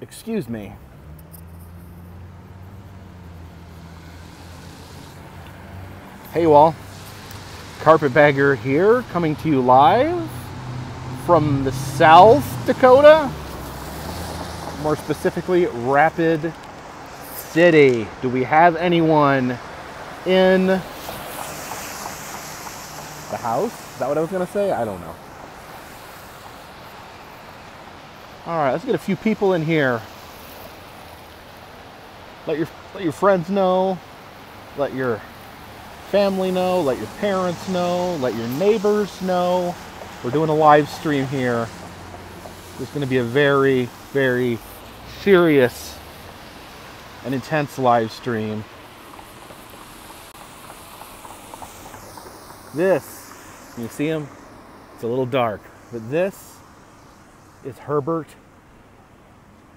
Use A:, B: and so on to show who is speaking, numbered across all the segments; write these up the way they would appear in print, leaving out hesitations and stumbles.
A: Excuse me. Hey you all, Carpetbagger here, coming to you live from the South Dakota, more specifically Rapid City. Do we have anyone in the house? Is that what I was gonna say? I don't know. All right, let's get a few people in here. Let your friends know, let your family know, let your parents know, let your neighbors know. We're doing a live stream here. It's going to be a very, very serious and intense live stream. This, you see him? It's a little dark, but this is Herbert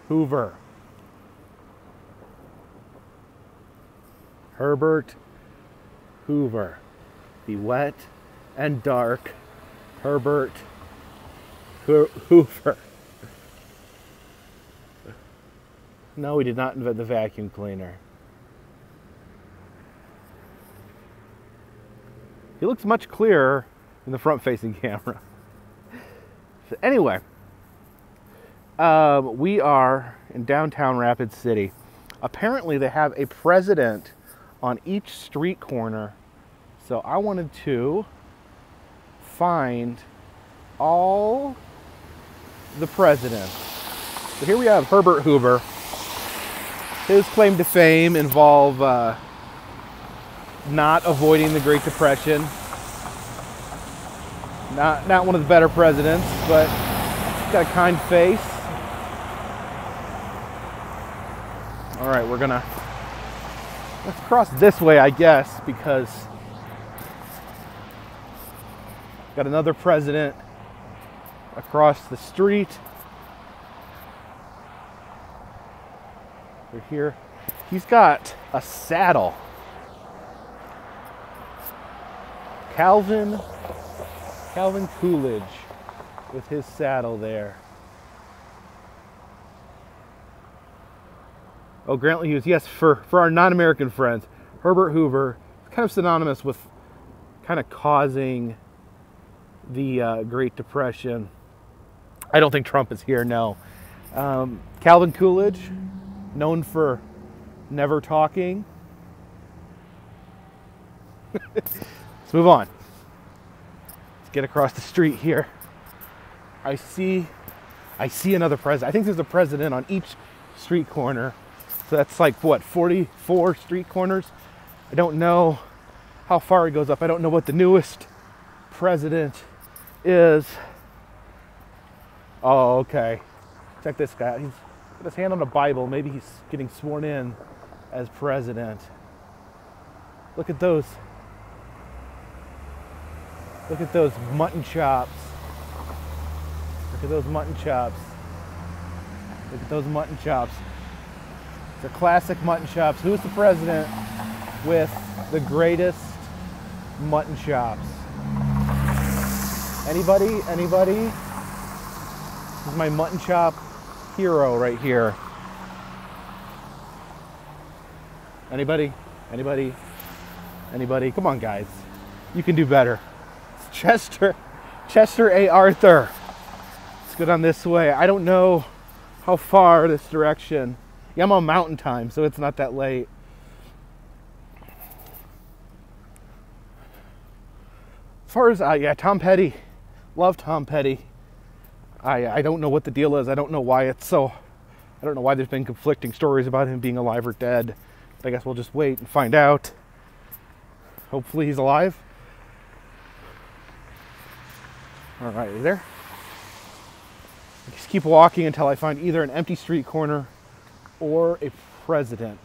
A: Hoover. Herbert Hoover, the wet and dark Herbert Hoover. No, we did not invent the vacuum cleaner. He looks much clearer in the front-facing camera. So anyway, we are in downtown Rapid City. Apparently they have a president on each street corner. So I wanted to find all the presidents. So here we have Herbert Hoover. His claim to fame involve not avoiding the Great Depression. Not one of the better presidents, but he's got a kind face. All right, let's cross this way, I guess, because got another president across the street. We're here. He's got a saddle. Calvin Coolidge with his saddle there. Oh, Grantley Hughes. Yes, for our non-American friends, Herbert Hoover is kind of synonymous with kind of causing the Great Depression. I don't think Trump is here, no. Calvin Coolidge, known for never talking. Let's move on. Let's get across the street here. I see another president. I think there's a president on each street corner. So that's like, what, 44 street corners? I don't know how far it goes up. I don't know what the newest president is. Oh, okay. Check this guy. He's got his hand on a Bible. Maybe he's getting sworn in as president. Look at those. Look at those mutton chops. Look at those mutton chops. Look at those mutton chops. They're classic mutton chops. Who's the president with the greatest mutton chops? Anybody? Anybody? This is my mutton chop hero right here. Anybody? Anybody? Anybody? Come on, guys. You can do better. It's Chester A. Arthur. Let's go down this way. I don't know how far this direction. Yeah, I'm on mountain time, so it's not that late. As far as, yeah, Tom Petty. Love Tom Petty. I don't know what the deal is. I don't know why it's so, I don't know why there's been conflicting stories about him being alive or dead. But I guess we'll just wait and find out. Hopefully he's alive. All right, are you there? Just keep walking until I find either an empty street corner or a president.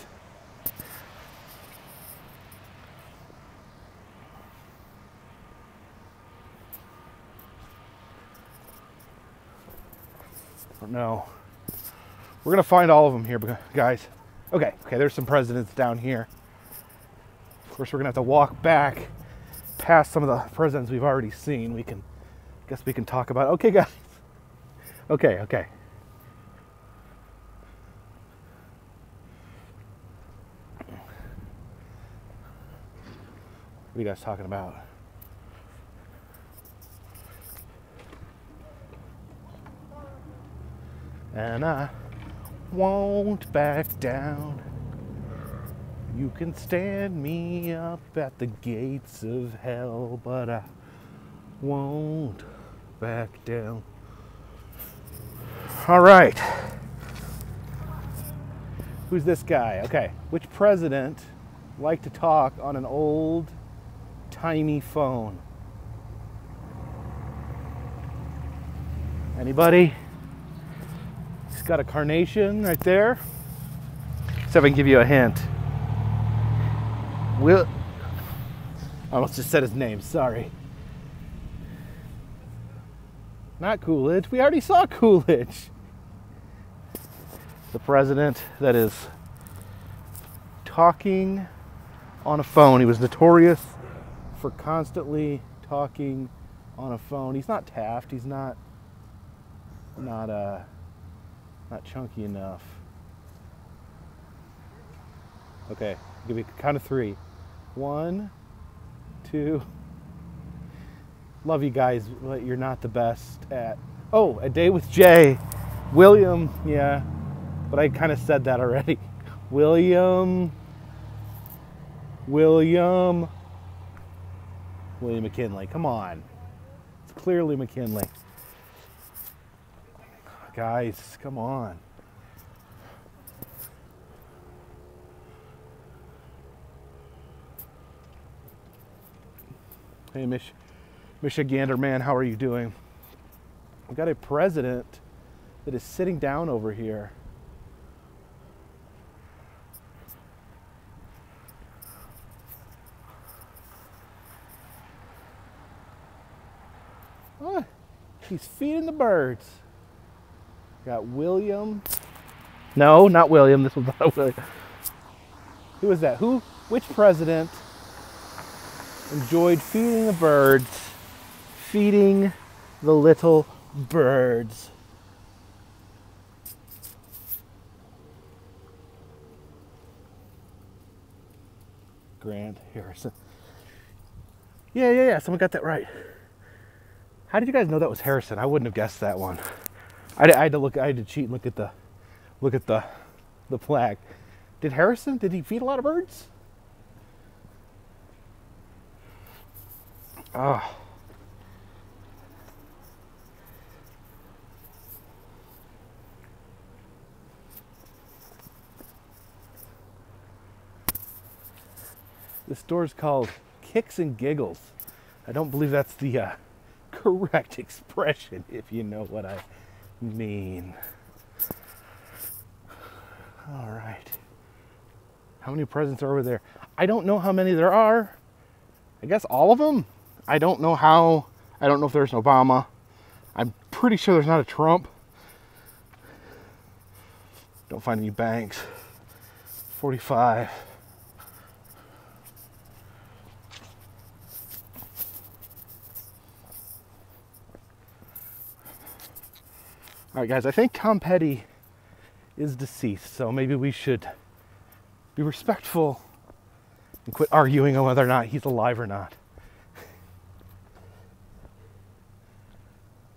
A: I don't know. We're gonna find all of them here, guys. Okay, there's some presidents down here. Of course, we're gonna have to walk back past some of the presidents we've already seen. Guess we can talk about, okay, guys. Okay. What are you guys talking about? And I won't back down. You can stand me up at the gates of hell, but I won't back down. All right. Who's this guy? Okay. Which president liked to talk on an old, tiny phone? Anybody? He's got a carnation right there. See if I can give you a hint. I almost just said his name, sorry. Not Coolidge, we already saw Coolidge. The president that is talking on a phone. He was notorious for constantly talking on a phone. He's not Taft, he's not chunky enough. Okay, I'll give you a count of 3. 1, 2. Love you guys, but you're not the best at... Oh, A Day with Jay. William, yeah, but I kind of said that already. William McKinley, come on. It's clearly McKinley. Guys, come on. Hey, Michigander man, how are you doing? We've got a president that is sitting down over here. Oh, he's feeding the birds. Got William. No, not William. This was not William. Who was that? Which president enjoyed feeding the birds? Feeding the little birds. Grant Harrison. Yeah. Someone got that right. How did you guys know that was Harrison? I wouldn't have guessed that one. I had to cheat and look at the plaque. Did he feed a lot of birds? Oh. This store's called Kicks and Giggles. I don't believe that's the correct expression, if you know what I mean. All right. How many presidents are over there? I don't know how many there are. I guess all of them. I don't know if there's an Obama. I'm pretty sure there's not a Trump. Don't find any Banks. 45. All right, guys, I think Tom Petty is deceased, so maybe we should be respectful and quit arguing on whether or not he's alive or not.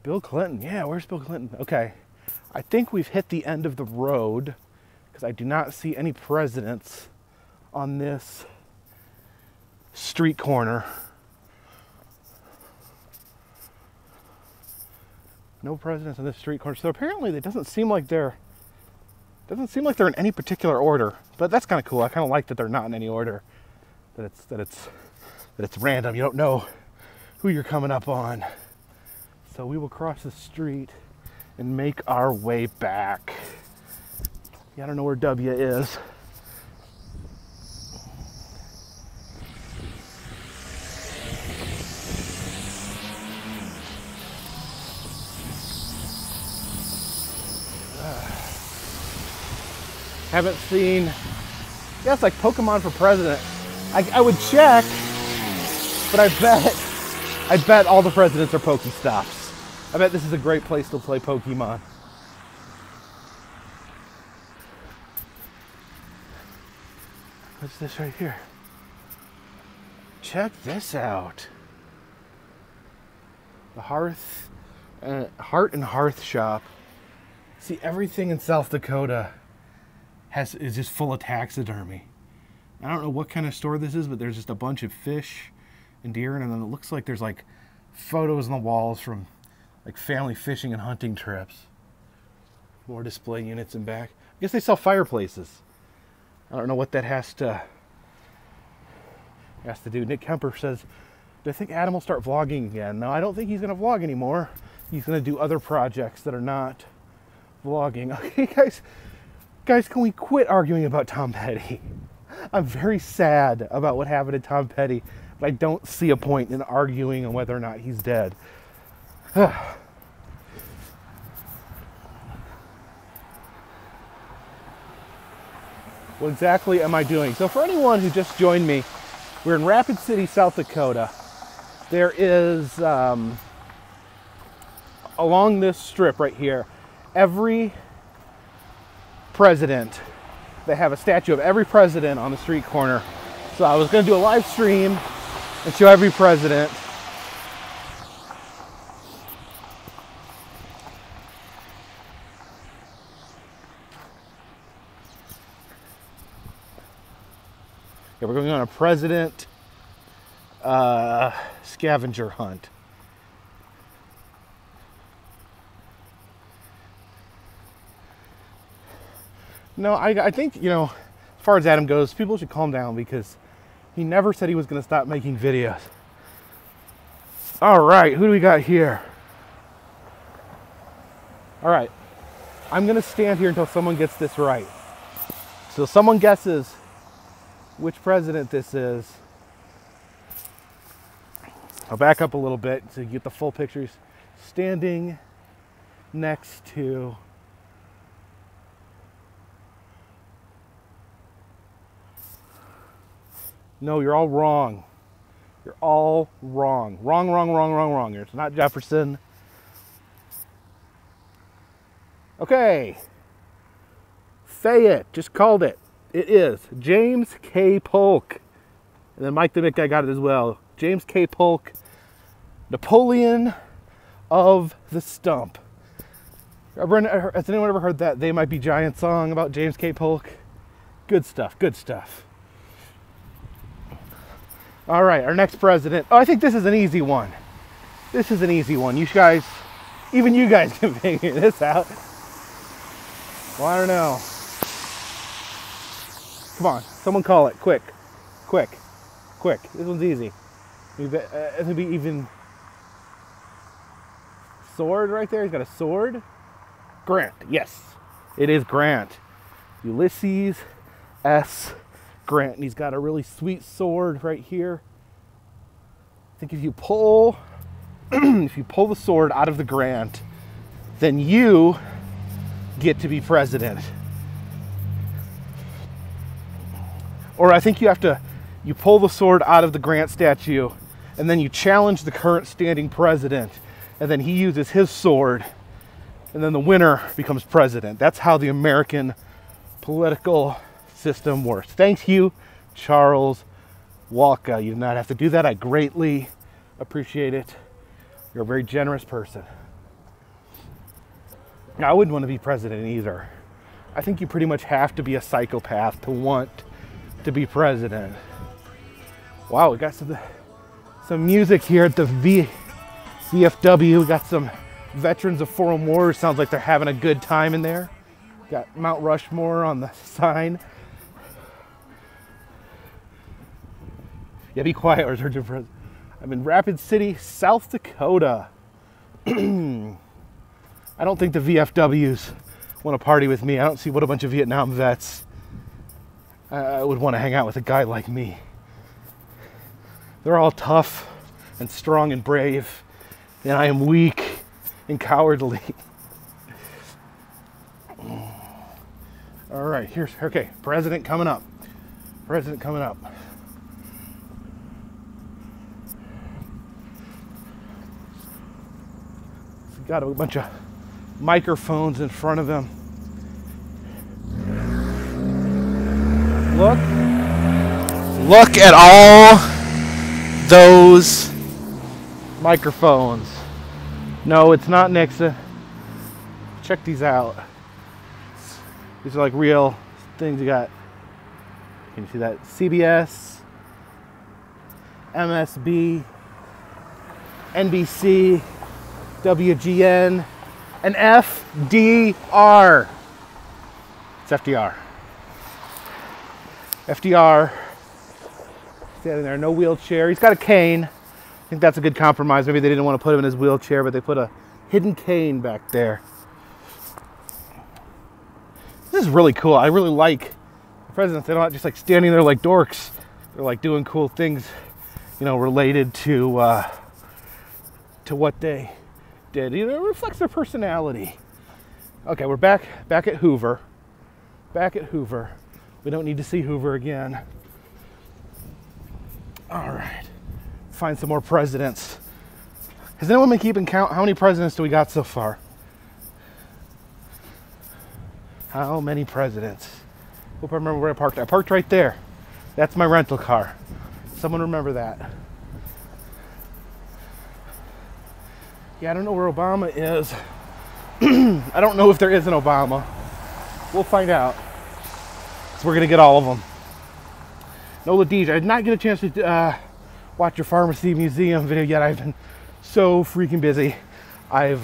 A: Bill Clinton, yeah, where's Bill Clinton? Okay, I think we've hit the end of the road because I do not see any presidents on this street corner. No presidents on this street corner. So apparently it doesn't seem like they're in any particular order. But that's kind of cool. I kind of like that they're not in any order. That it's random. You don't know who you're coming up on. So we will cross the street and make our way back. Yeah, I don't know where W is. Haven't seen, yeah, it's like Pokemon for president. I would check, but I bet all the presidents are Pokestops. I bet this is a great place to play Pokemon. What's this right here? check this out. The Heart and Hearth shop. See, everything in South Dakota is just full of taxidermy. I don't know what kind of store this is, but there's just a bunch of fish and deer, and then it looks like there's like photos on the walls from like family fishing and hunting trips. More display units in back. I guess they sell fireplaces. I don't know what that has to do. Nick Kemper says, do I think Adam will start vlogging again? No, I don't think he's going to vlog anymore. He's going to do other projects that are not vlogging. Okay, guys, can we quit arguing about Tom Petty? I'm very sad about what happened to Tom Petty, but I don't see a point in arguing on whether or not he's dead. What exactly am I doing? So for anyone who just joined me, we're in Rapid City, South Dakota. There is, along this strip right here, every president, they have a statue of every president on the street corner. So I was going to do a live stream and show every president. Yeah, we're going on a president scavenger hunt. No, I think, you know, as far as Adam goes, people should calm down because he never said he was going to stop making videos. All right, who do we got here? All right, I'm going to stand here until someone gets this right. So someone guesses which president this is. I'll back up a little bit so you get the full pictures. Standing next to No, you're all wrong. You're all wrong. Wrong. It's not Jefferson. Okay. Say it. Just called it. It is James K. Polk. And then Mike the Mick guy got it as well. James K. Polk, Napoleon of the Stump. Has anyone ever heard that They Might Be Giant song about James K. Polk? Good stuff, good stuff. All right, our next president. Oh, I think this is an easy one. This is an easy one. You guys, even you guys can figure this out. Well, I don't know. Come on, someone call it, quick. This one's easy. It'll be even. Sword right there, he's got a sword. Grant, yes, it is Grant. Ulysses S. Grant, and he's got a really sweet sword right here. I think if you pull the sword out of the Grant, then you get to be president. Or I think you pull the sword out of the Grant statue, and then you challenge the current standing president, and then he uses his sword, and then the winner becomes president. That's how the American political system works. Thank you, Charles Walker. You do not have to do that. I greatly appreciate it. You're a very generous person. Now, I wouldn't want to be president either. I think you pretty much have to be a psychopath to want to be president. Wow, we got some music here at the VFW. We got some veterans of foreign wars. Sounds like they're having a good time in there. Got Mount Rushmore on the sign. Yeah, be quiet, or searching for. I'm in Rapid City, South Dakota. I don't think the VFWs want to party with me. I don't see what a bunch of Vietnam vets would want to hang out with a guy like me. They're all tough and strong and brave, and I am weak and cowardly. All right, okay, president coming up. President coming up. He's got a bunch of microphones in front of him. Look at all those microphones. No, it's not Nixon. Check these out. These are like real things. You got, can you see that? CBS, MSB, NBC, WGN, and FDR. It's FDR. FDR standing there, no wheelchair. He's got a cane. I think that's a good compromise. Maybe they didn't want to put him in his wheelchair, but they put a hidden cane back there. This is really cool. I really like the presidents. They're not just like standing there like dorks. They're like doing cool things, you know, related to what they did. You know, it reflects their personality. Okay, we're back at Hoover. Back at Hoover. We don't need to see Hoover again. All right. Find some more presidents. Has anyone been keeping count? How many presidents do we got so far? How many presidents? Hope I remember where I parked. I parked right there. That's my rental car. Someone remember that. Yeah, I don't know where Obama is. I don't know if there is an Obama. We'll find out. So we're going to get all of them. Nola Deej, I did not get a chance to watch your pharmacy museum video yet. I've been so freaking busy. I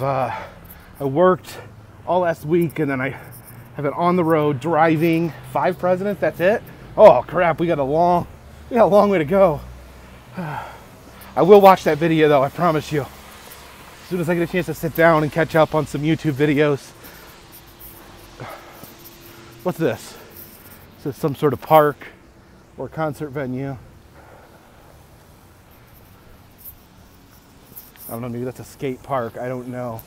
A: worked all last week, and then I have been on the road driving 5 presidents. That's it. Oh crap, we got a long way to go. I will watch that video though, I promise you. As soon as I get a chance to sit down and catch up on some YouTube videos. What's this? Is this some sort of park or concert venue? I don't know, maybe that's a skate park. I don't know.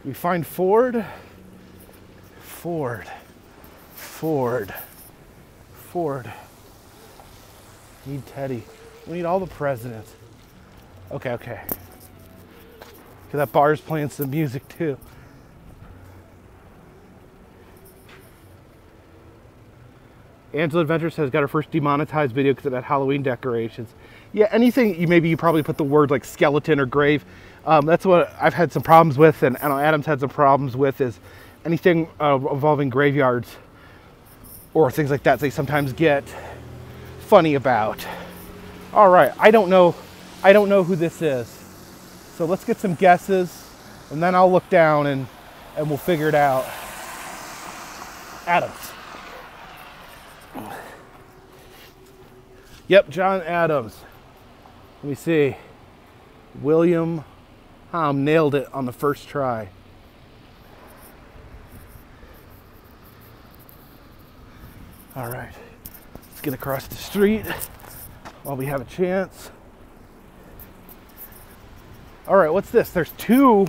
A: We find Ford. Need Teddy. We need all the presidents. Okay. Because that bar's playing some music too. Angela Adventures has got her first demonetized video because of that Halloween decorations. Yeah, anything maybe you probably put the word like skeleton or grave. That's what I've had some problems with, and I know Adam's had some problems with, is anything involving graveyards or things like that. They sometimes get funny about. All right, I don't know who this is. So let's get some guesses, and then I'll look down and we'll figure it out. Adams. Yep, John Adams. Let me see. William Hom nailed it on the first try. All right, let's get across the street while we have a chance. All right, what's this? There's 2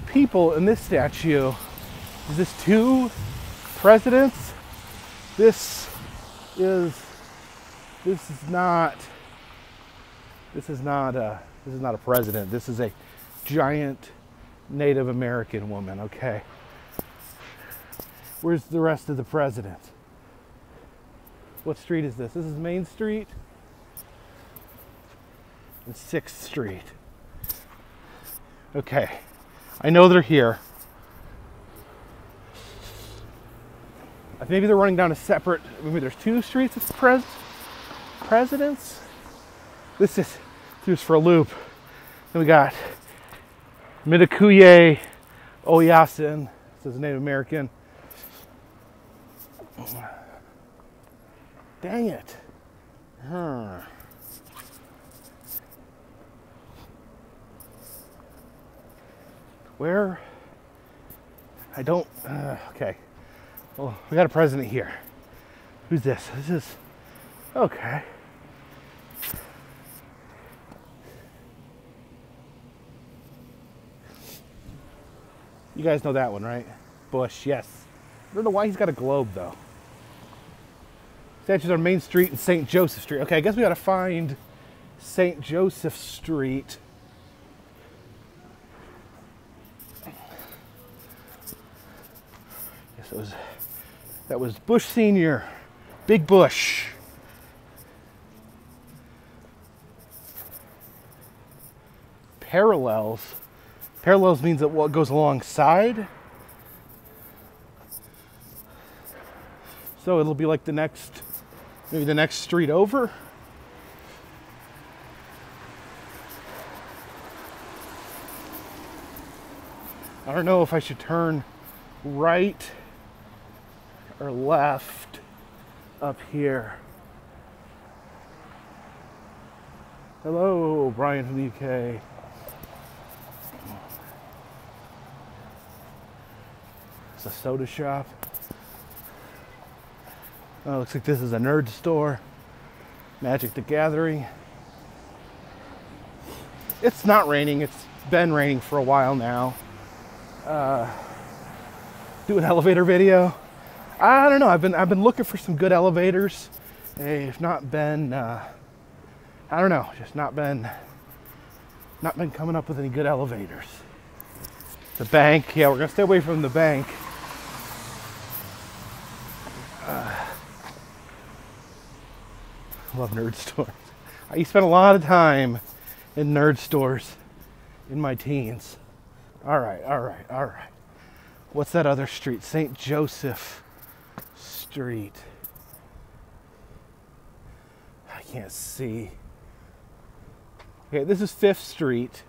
A: people in this statue. Is this 2 presidents? This is not a president. This is a giant Native American woman, okay? Where's the rest of the presidents? What street is this? This is Main Street and 6th Street. Okay, I know they're here. Maybe they're running down a separate, maybe there's 2 streets of presidents. This is just for a loop. Then we got Midikuye Oyasin. This is Native American. Dang it. Where? I don't, okay. Well, we got a president here. Who's this? This is, okay. You guys know that one, right? Bush, yes. I don't know why he's got a globe, though. Statues on Main Street and St. Joseph Street. Okay, I guess we gotta find St. Joseph Street. Yes, that was Bush Sr., Big Bush. parallels. Parallels means that what goes alongside. So it'll be like the next, maybe the next street over. I don't know if I should turn right or left up here. Hello, Brian from the UK. It's a soda shop. Oh, looks like this is a nerd store. Magic the Gathering. It's not raining. It's been raining for a while now. Do an elevator video. I don't know. I've been looking for some good elevators. They've not been. I don't know. Just not been coming up with any good elevators. The bank. Yeah, we're gonna stay away from the bank. Love nerd stores. I used to spend a lot of time in nerd stores in my teens. All right. What's that other street? St. Joseph Street. I can't see. Okay, this is 5th Street.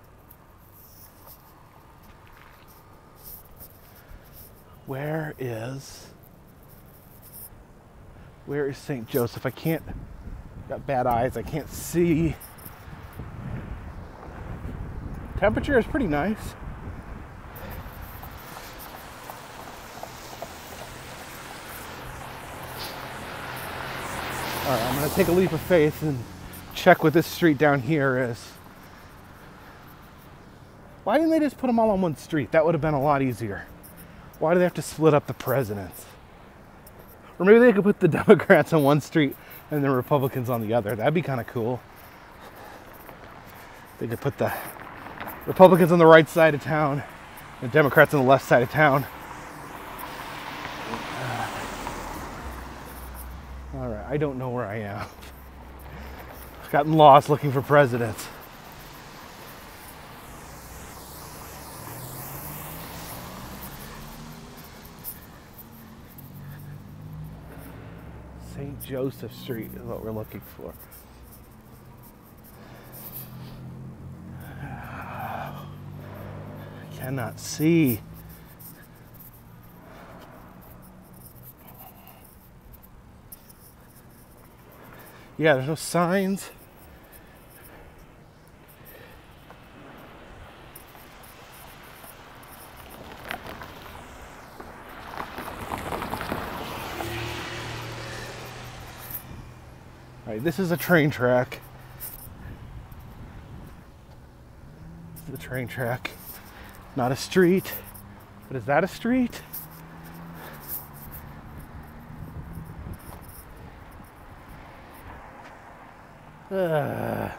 A: Where is St. Joseph? I can't, got bad eyes, I can't see. Temperature is pretty nice. All right, I'm gonna take a leap of faith and check what this street down here is. Why didn't they just put them all on one street? That would have been a lot easier. Why do they have to split up the presidents? Or maybe they could put the Democrats on one street and the Republicans on the other. That'd be kind of cool. They could put the Republicans on the right side of town, the Democrats on the left side of town. All right, I don't know where I am. I've gotten lost looking for presidents. St. Joseph Street is what we're looking for. I cannot see. Yeah, there's no signs. All right, this is a train track. This is a train track, not a street. But is that a street? What's that?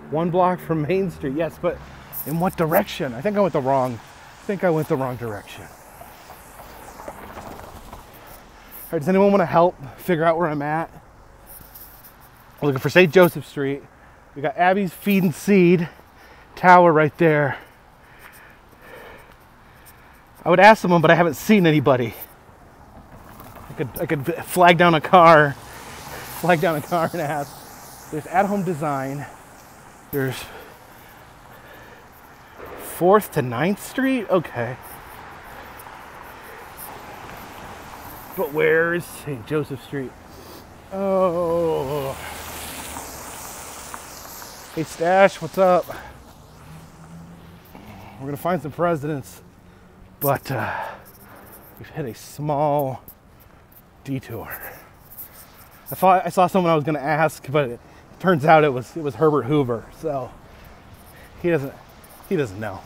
A: 1 block from Main Street. Yes, but in what direction? I think I went the wrong direction. All right, does anyone want to help figure out where I'm at? I'm looking for St. Joseph Street. We got Abby's Feed and Seed tower right there. I would ask someone, but I haven't seen anybody. I could flag down a car and ask. There's At Home Design. There's 4th to 9th Street? Okay. But where is St. Joseph Street? Oh. Hey Stash, what's up? We're gonna find some presidents, but we've hit a small detour. I thought I saw someone I was gonna ask, but it turns out it was Herbert Hoover, so he doesn't know.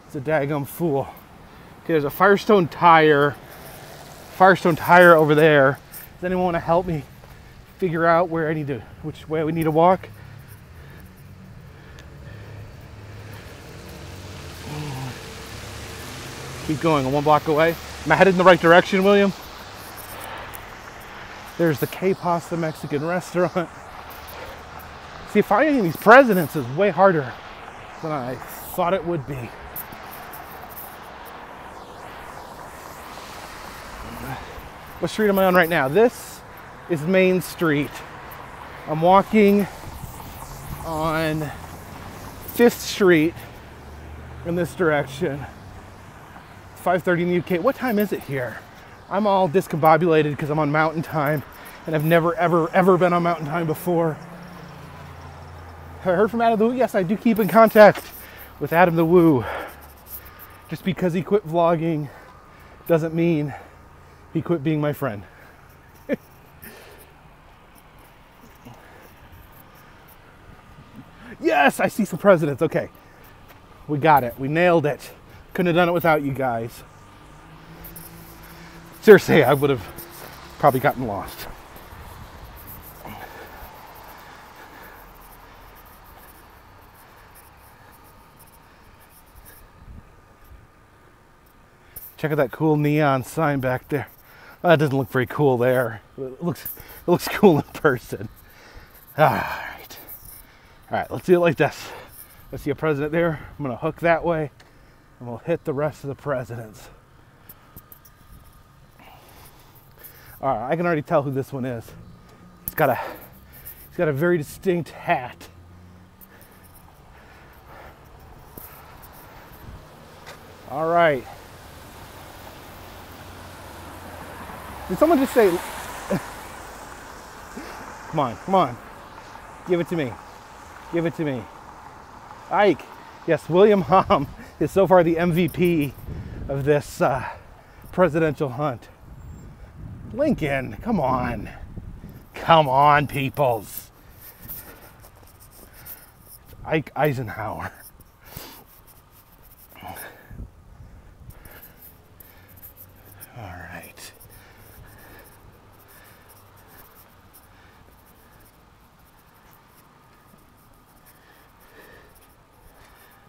A: He's a daggum fool. Okay, there's a Firestone tire over there. Does anyone want to help me figure out which way we need to walk? Keep going, 1 block away. Am I headed in the right direction, William? There's the K-Pasta Mexican restaurant. See, finding these presidents is way harder than I thought it would be. What street am I on right now? This is Main Street. I'm walking on 5th Street in this direction. 5:30 in the UK. What time is it here? I'm all discombobulated because I'm on mountain time and I've never, ever been on mountain time before. Have I heard from Adam the Woo? Yes, I do keep in contact with Adam the Woo. Just because he quit vlogging doesn't mean he quit being my friend. Yes, I see some presidents. Okay, we got it. We nailed it. Couldn't have done it without you guys. Seriously, I would have probably gotten lost. Check out that cool neon sign back there. Well, that doesn't look very cool there. It looks cool in person. All right, let's do it like this. I see a president there. I'm gonna hook that way and we'll hit the rest of the presidents. All right, I can already tell who this one is. He's got a very distinct hat. All right. Did someone just say, come on, give it to me. Give it to me. Ike. Yes, William Hom is so far the MVP of this presidential hunt. Lincoln, come on. Come on, peoples. Ike Eisenhower. All right.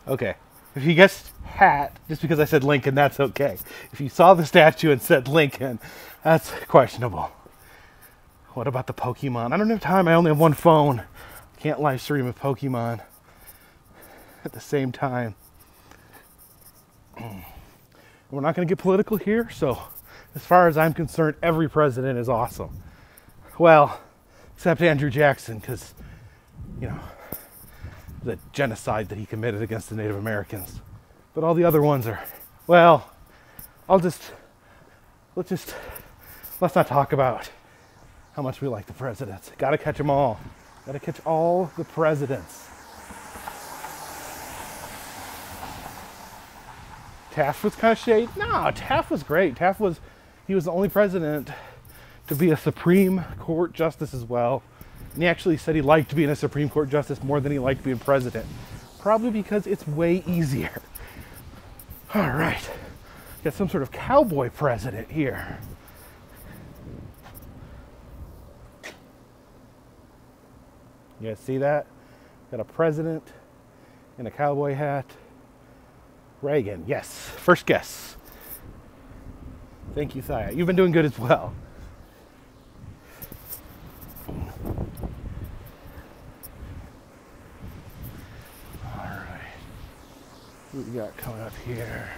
A: Okay, if you guessed hat, just because I said Lincoln, that's okay. If you saw the statue and said Lincoln, that's questionable. What about the Pokemon? I don't have time, I only have one phone. Can't live stream a Pokemon at the same time. We're not going to get political here, so as far as I'm concerned, every president is awesome. Well, except Andrew Jackson, because, you know, the genocide that he committed against the Native Americans. But all the other ones are, well, let's not talk about how much we like the presidents. Gotta catch them all. Gotta catch all the presidents. Taft was kind of shady. No, Taft was great. He was the only president to be a Supreme Court justice as well. And he actually said he liked being a Supreme Court justice more than he liked being president. Probably because it's way easier. All right. Got some sort of cowboy president here. You guys see that? Got a president in a cowboy hat. Reagan, yes. First guess. Thank you, Thaya. You've been doing good as well. What we got coming up here?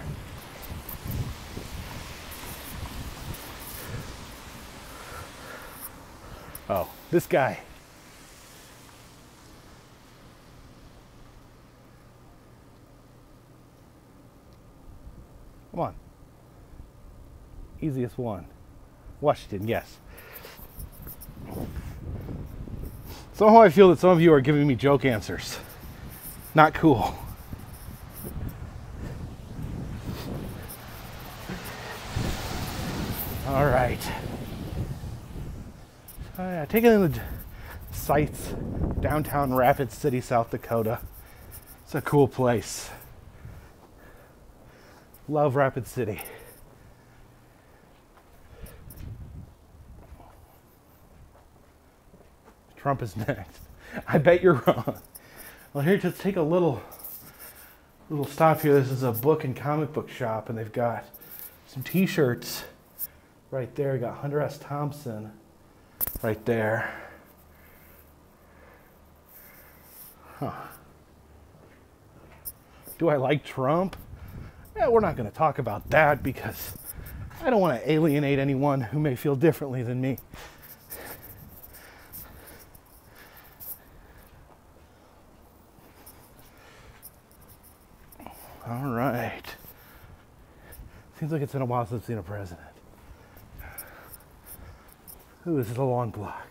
A: Oh, this guy. Come on. Easiest one. Washington, yes. Somehow I feel that some of you are giving me joke answers. Not cool. All right. Taking in the sights, downtown Rapid City, South Dakota. It's a cool place. Love Rapid City. Trump is next. I bet you're wrong. Well, here, just take a little stop here. This is a book and comic book shop, and they've got some t-shirts right there. We got Hunter S. Thompson. right there. Huh. Do I like Trump? Yeah, we're not going to talk about that because I don't want to alienate anyone who may feel differently than me. All right. Seems like it's been a while since I've seen a president. Ooh, this is a long block.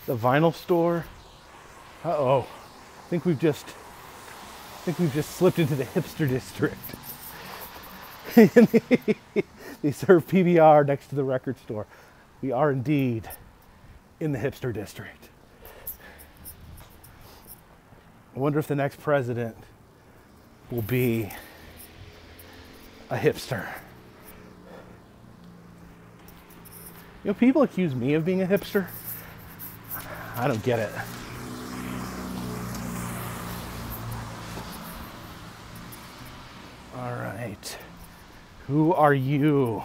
A: The vinyl store. Uh-oh. I think we've just slipped into the hipster district. They serve PBR next to the record store. We are indeed in the hipster district. I wonder if the next president will be a hipster. You know, people accuse me of being a hipster. I don't get it. All right. Who are you?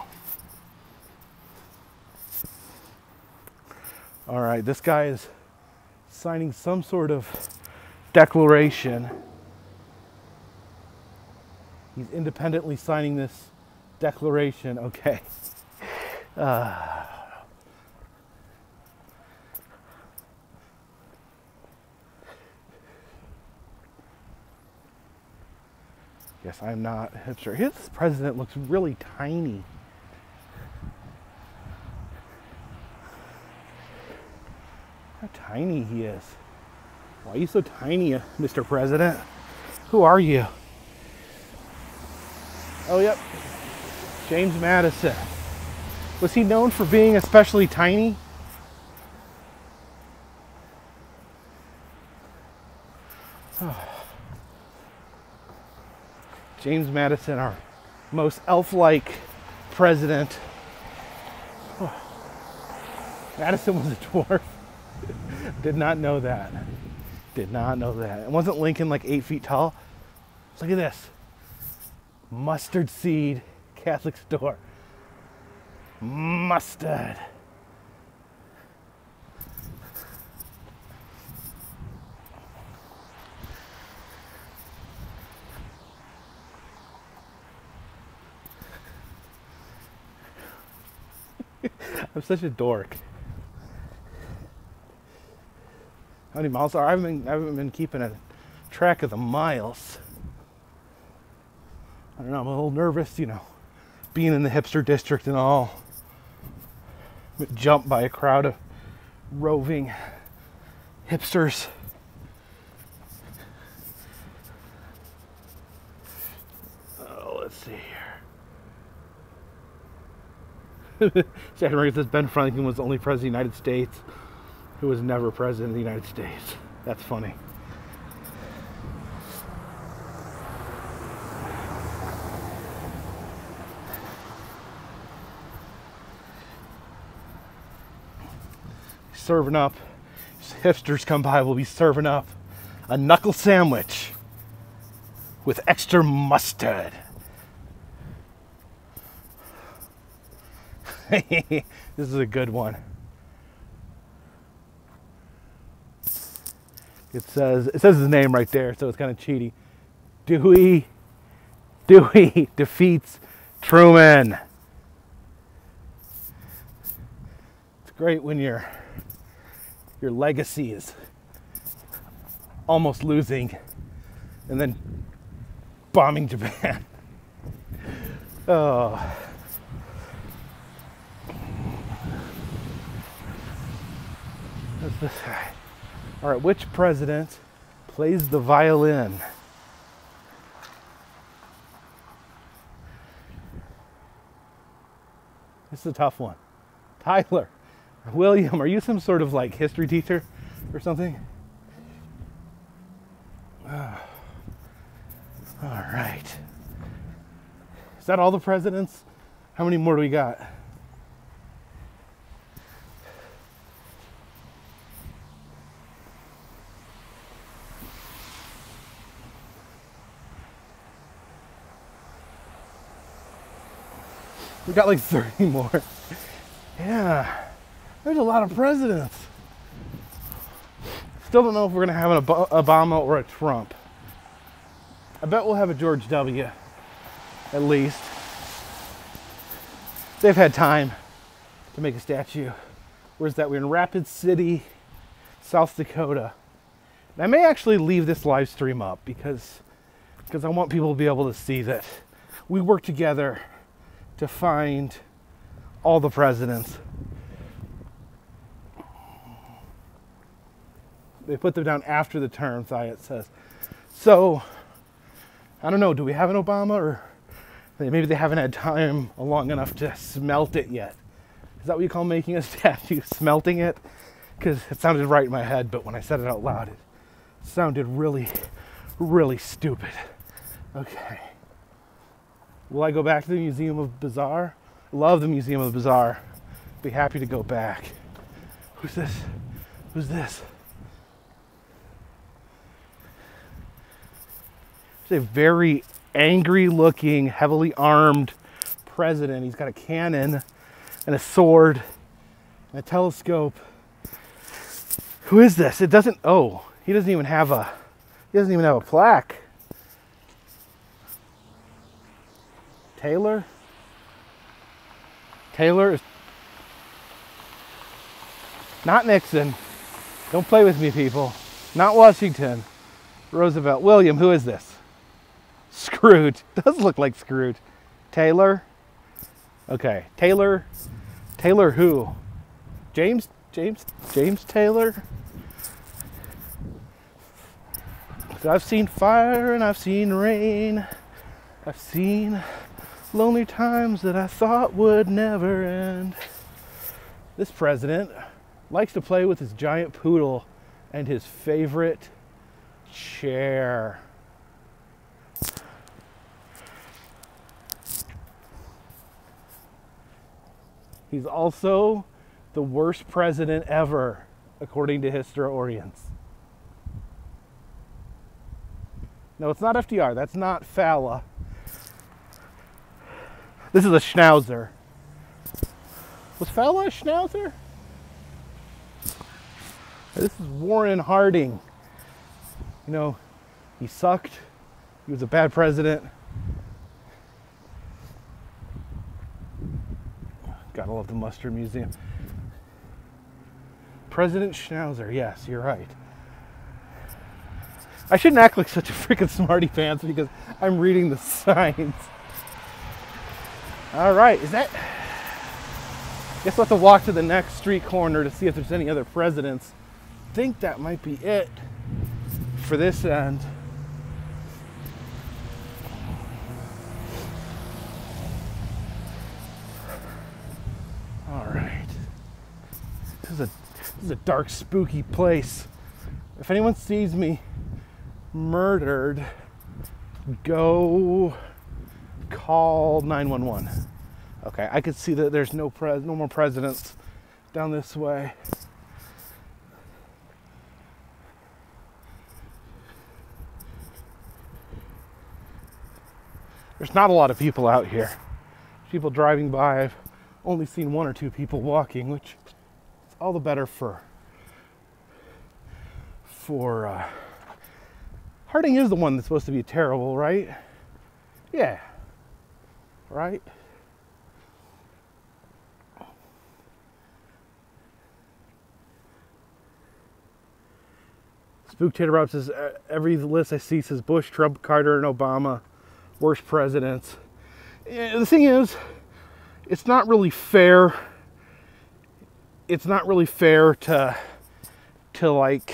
A: All right, this guy is signing some sort of declaration. He's independently signing this declaration. Okay. Yes, I'm not a hipster. His president looks really tiny. How tiny he is. Why are you so tiny, Mr. President? Who are you? Oh, yep. James Madison. Was he known for being especially tiny? Oh. James Madison, our most elf-like president. Oh. Madison was a dwarf. Did not know that. Did not know that. And wasn't Lincoln like 8 feet tall? Look at this. Mustard seed Catholic store. Mustard. I'm such a dork. How many miles are? I haven't been keeping a track of the miles. I don't know, I'm a little nervous, you know, being in the hipster district and all. Jumped by a crowd of roving hipsters. Oh, let's see here. Second record says Ben Franklin was the only president of the United States who was never president of the United States. That's funny. Serving up, hipsters come by, we'll be serving up a knuckle sandwich with extra mustard. This is a good one. It says his name right there, so it's kind of cheaty. Dewey defeats Truman. It's great when your legacy is almost losing and then bombing Japan. Oh. What's this guy? All right, which president plays the violin? This is a tough one. Tyler. William, are you some sort of like history teacher or something? Oh. All right. Is that all the presidents? How many more do we got? We got like 30 more. Yeah, there's a lot of presidents. Still don't know if we're gonna have an Obama or a Trump. I bet we'll have a George W. at least. They've had time to make a statue. Where's that? We're in Rapid City, South Dakota. And I may actually leave this live stream up because I want people to be able to see that we work together to find all the presidents. They put them down after the terms, it says. So, I don't know, do we have an Obama, or maybe they haven't had time long enough to smelt it yet? Is that what you call making a statue, smelting it? Because it sounded right in my head, but when I said it out loud, it sounded really, really stupid. Okay. Will I go back to the Museum of Bizarre? Love the Museum of Bizarre. Be happy to go back. Who's this? Who's this? It's a very angry looking, heavily armed president. He's got a cannon and a sword and a telescope. Who is this? It doesn't, oh, he doesn't even have a plaque. Taylor? Taylor is not Nixon. Don't play with me, people. Not Washington. Roosevelt. William, who is this? Scrooge. Does look like Scrooge. Taylor? Okay. Taylor. Taylor who? James Taylor? I've seen fire and I've seen rain. I've seen lonely times that I thought would never end. This president likes to play with his giant poodle and his favorite chair. He's also the worst president ever, according to historians. No, it's not FDR. That's not Falla. This is a Schnauzer. Was Falla a Schnauzer? This is Warren Harding. You know, he sucked. He was a bad president. Gotta love the Mustard Museum. President Schnauzer. Yes, you're right. I shouldn't act like such a freaking smarty pants because I'm reading the signs. All right, is that... Guess we'll have to walk to the next street corner to see if there's any other presidents. I think that might be it for this end. All right. This is a dark, spooky place. If anyone sees me murdered, go call 911. Okay, I could see that there's no more presidents down this way. There's not a lot of people out here. People driving by. I've only seen one or two people walking, which is all the better for Harding is the one that's supposed to be terrible, right? Yeah. Right? Spooktater Rob says, every list I see says Bush, Trump, Carter, and Obama, worst presidents. The thing is, it's not really fair. It's not really fair to like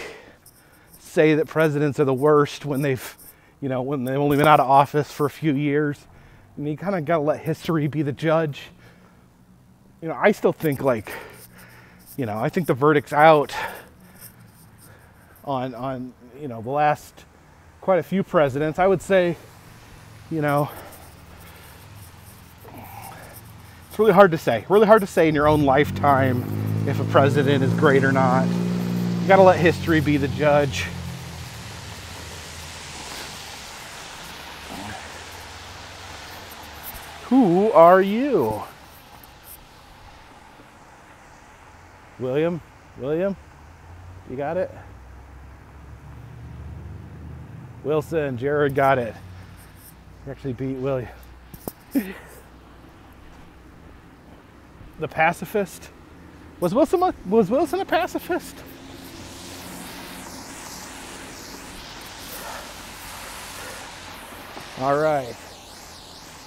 A: say that presidents are the worst when they've only been out of office for a few years. And you kind of got to let history be the judge. I still think I think the verdict's out on the last quite a few presidents. I would say, it's really hard to say. Really hard to say in your own lifetime if a president is great or not. You got to let history be the judge. Who are you? William? William? You got it? Wilson, Jared got it. You actually beat William. The pacifist? Was Wilson a pacifist? All right.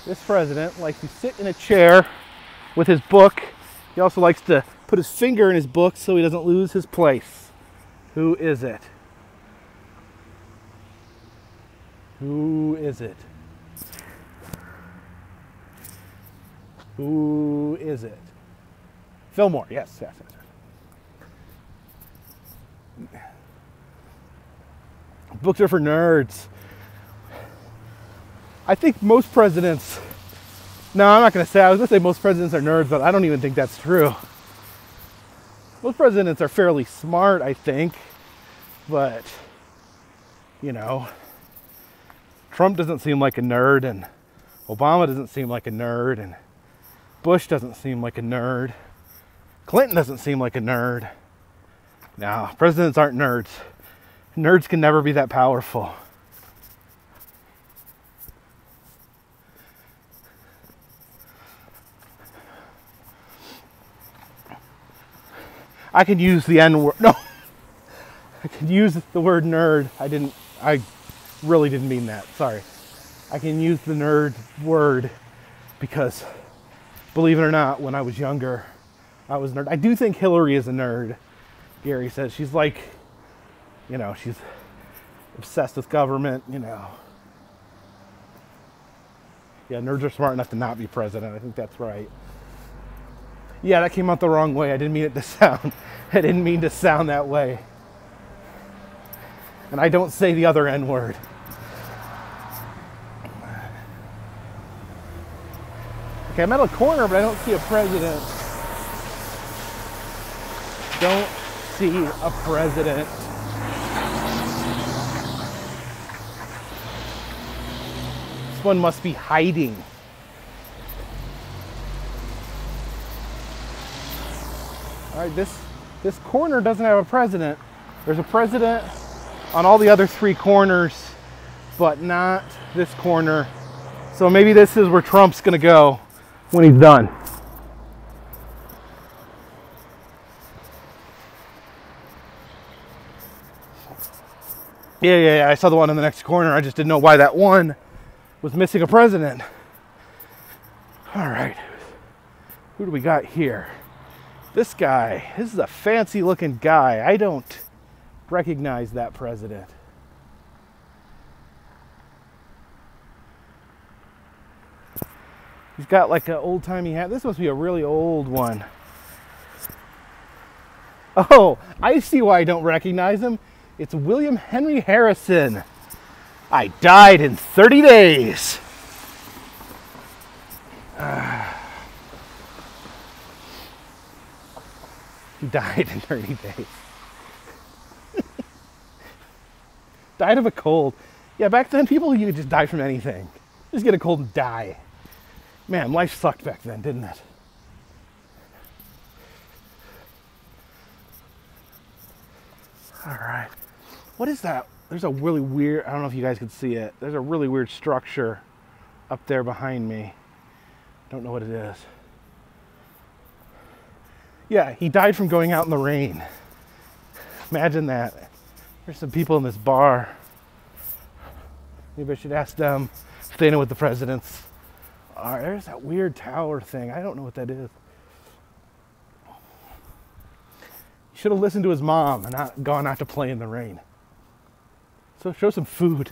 A: This president likes to sit in a chair with his book. He also likes to put his finger in his book so he doesn't lose his place. Who is it? Who is it? Who is it? Fillmore, yes. Books are for nerds. I think most presidents, no, I'm not going to say, I was going to say most presidents are nerds, but I don't even think that's true. Most presidents are fairly smart, I think, but, you know, Trump doesn't seem like a nerd, and Obama doesn't seem like a nerd, and Bush doesn't seem like a nerd. Clinton doesn't seem like a nerd. No, presidents aren't nerds. Nerds can never be that powerful. I can use the N-word. No, I can use the word nerd. I really didn't mean that. Sorry. I can use the nerd word because, believe it or not, when I was younger, I was a nerd. I do think Hillary is a nerd. Gary says she's like, you know, she's obsessed with government, you know. Yeah, nerds are smart enough to not be president. I think that's right. Yeah, that came out the wrong way. I didn't mean it to sound. I didn't mean to sound that way. And I don't say the other N word. Okay, I'm at a corner, but I don't see a president. Don't see a president. This one must be hiding. All right, this corner doesn't have a president. There's a president on all the other three corners, but not this corner. So maybe this is where Trump's gonna go when he's done. Yeah, I saw the one in the next corner. I just didn't know why that one was missing a president. All right, who do we got here? This guy, this is a fancy looking guy. I don't recognize that president. He's got like an old-timey hat. This must be a really old one. Oh, I see why I don't recognize him. It's William Henry Harrison. I died in 30 days. He died in 30 days. Died of a cold. Yeah, back then people, you could just die from anything. Just get a cold and die. Man, life sucked back then, didn't it? All right. What is that? There's a really weird, I don't know if you guys can see it. There's a really weird structure up there behind me. Don't know what it is. Yeah, he died from going out in the rain. Imagine that. There's some people in this bar. Maybe I should ask them if they know what the president's are. There's that weird tower thing. I don't know what that is. He should have listened to his mom and not gone out to play in the rain. So show some food.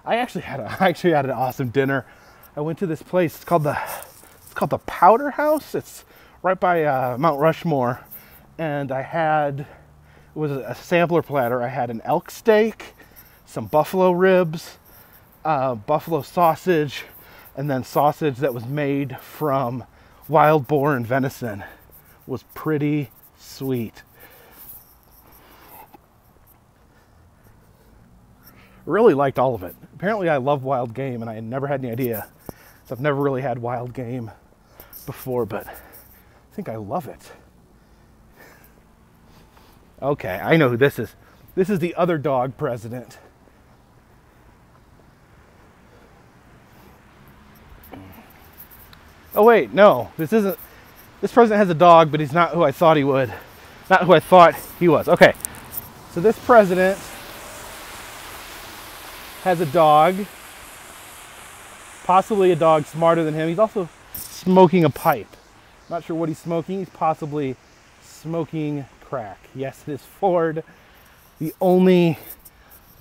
A: I actually had an awesome dinner. I went to this place. It's called the Powder House. It's right by Mount Rushmore, and it was a sampler platter. I had an elk steak, some buffalo ribs, buffalo sausage, and then sausage that was made from wild boar and venison. It was pretty sweet. Really liked all of it. Apparently I love wild game, and I had never had any idea. So I've never really had wild game before, but I think I love it. Okay, I know who this is. This is the other dog president. Oh wait, no, this isn't. This president has a dog, but he's not who I thought he would. Not who I thought he was. Okay, so this president has a dog. Possibly a dog smarter than him. He's also smoking a pipe. Not sure what he's smoking. He's possibly smoking crack. Yes, it is Ford, the only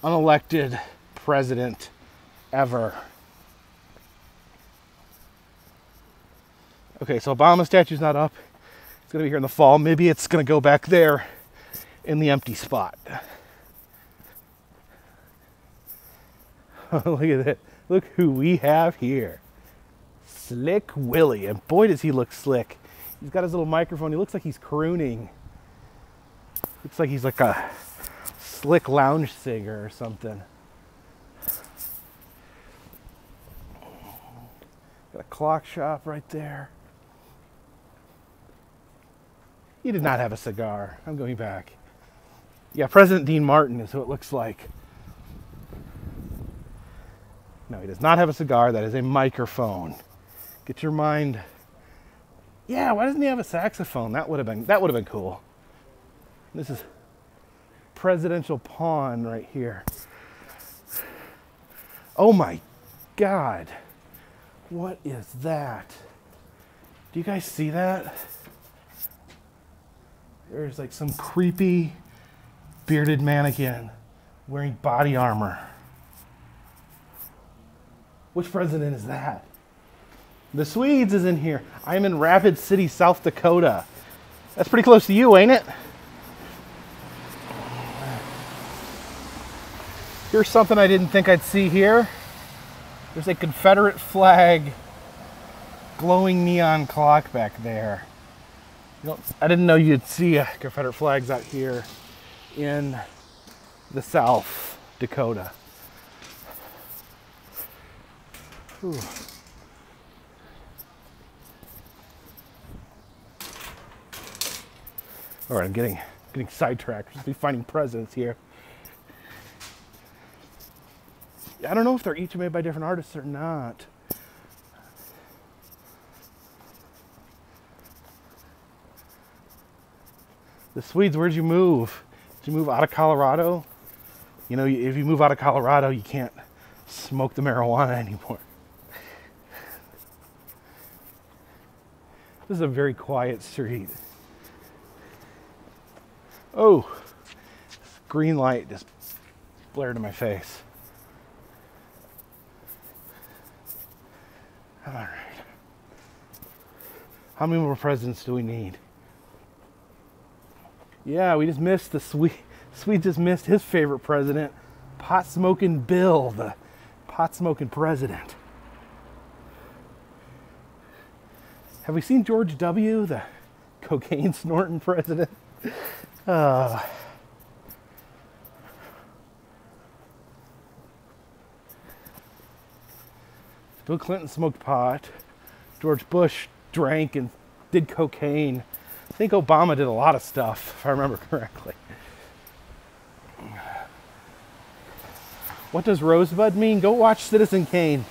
A: unelected president ever. Okay, so Obama statue's not up. It's gonna be here in the fall. Maybe it's gonna go back there in the empty spot. Look at that. Look who we have here. Slick Willie. And boy, does he look slick. He's got his little microphone. He looks like he's crooning. Looks like he's like a slick lounge singer or something. Got a clock shop right there. He did not have a cigar. I'm going back. Yeah, President Dean Martin is who it looks like. No, he does not have a cigar. That is a microphone. Get your mind. Yeah, why doesn't he have a saxophone? That would have been cool. This is presidential pawn right here. Oh my God. What is that? Do you guys see that? There's like some creepy bearded mannequin wearing body armor. Which president is that? The Swedes is in here. I'm in Rapid City, South Dakota. That's pretty close to you, ain't it? Here's something I didn't think I'd see here. There's a Confederate flag glowing neon clock back there. I didn't know you'd see Confederate flags out here in the South Dakota. Whew. All right, I'm getting sidetracked. Just be finding presidents here. I don't know if they're each made by different artists or not. The Swedes, where'd you move? Did you move out of Colorado? You know, if you move out of Colorado, you can't smoke the marijuana anymore. This is a very quiet street. Oh, green light just blared in my face. All right. How many more presidents do we need? Yeah, we just missed the Swedes just missed his favorite president, pot-smoking Bill, the pot-smoking president. Have we seen George W., the cocaine-snorting president? Bill Clinton smoked pot. George Bush drank and did cocaine. I think Obama did a lot of stuff, if I remember correctly. What does Rosebud mean? Go watch Citizen Kane.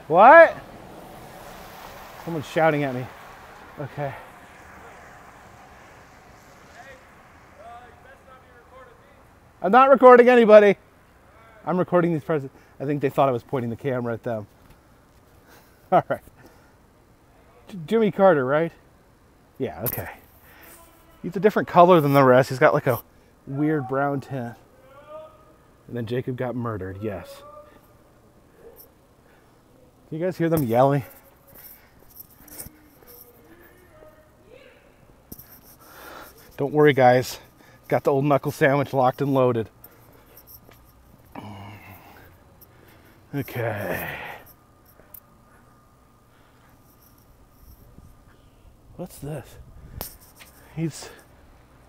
A: What? Someone's shouting at me. Okay. I'm not recording anybody. I'm recording these presidents. I think they thought I was pointing the camera at them. All right. Jimmy Carter, right? Yeah, okay. He's a different color than the rest. He's got like a weird brown tint. And then Jacob got murdered, yes. Can you guys hear them yelling? Don't worry, guys. Got the old knuckle sandwich locked and loaded. Okay. What's this? I don't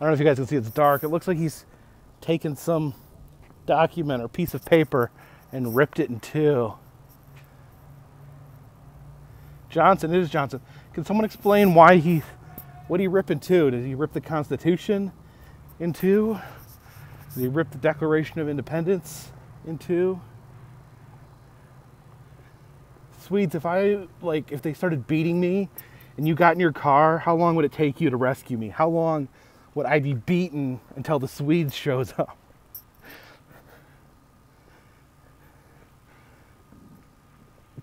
A: know if you guys can see, it's dark. It looks like he's taken some document or piece of paper and ripped it in two. Johnson, it is Johnson. Can someone explain what did he rip in two? Did he rip the Constitution in two? Did he rip the Declaration of Independence in two? Swedes, if they started beating me and you got in your car, how long would it take you to rescue me? How long would I be beaten until the Swedes shows up?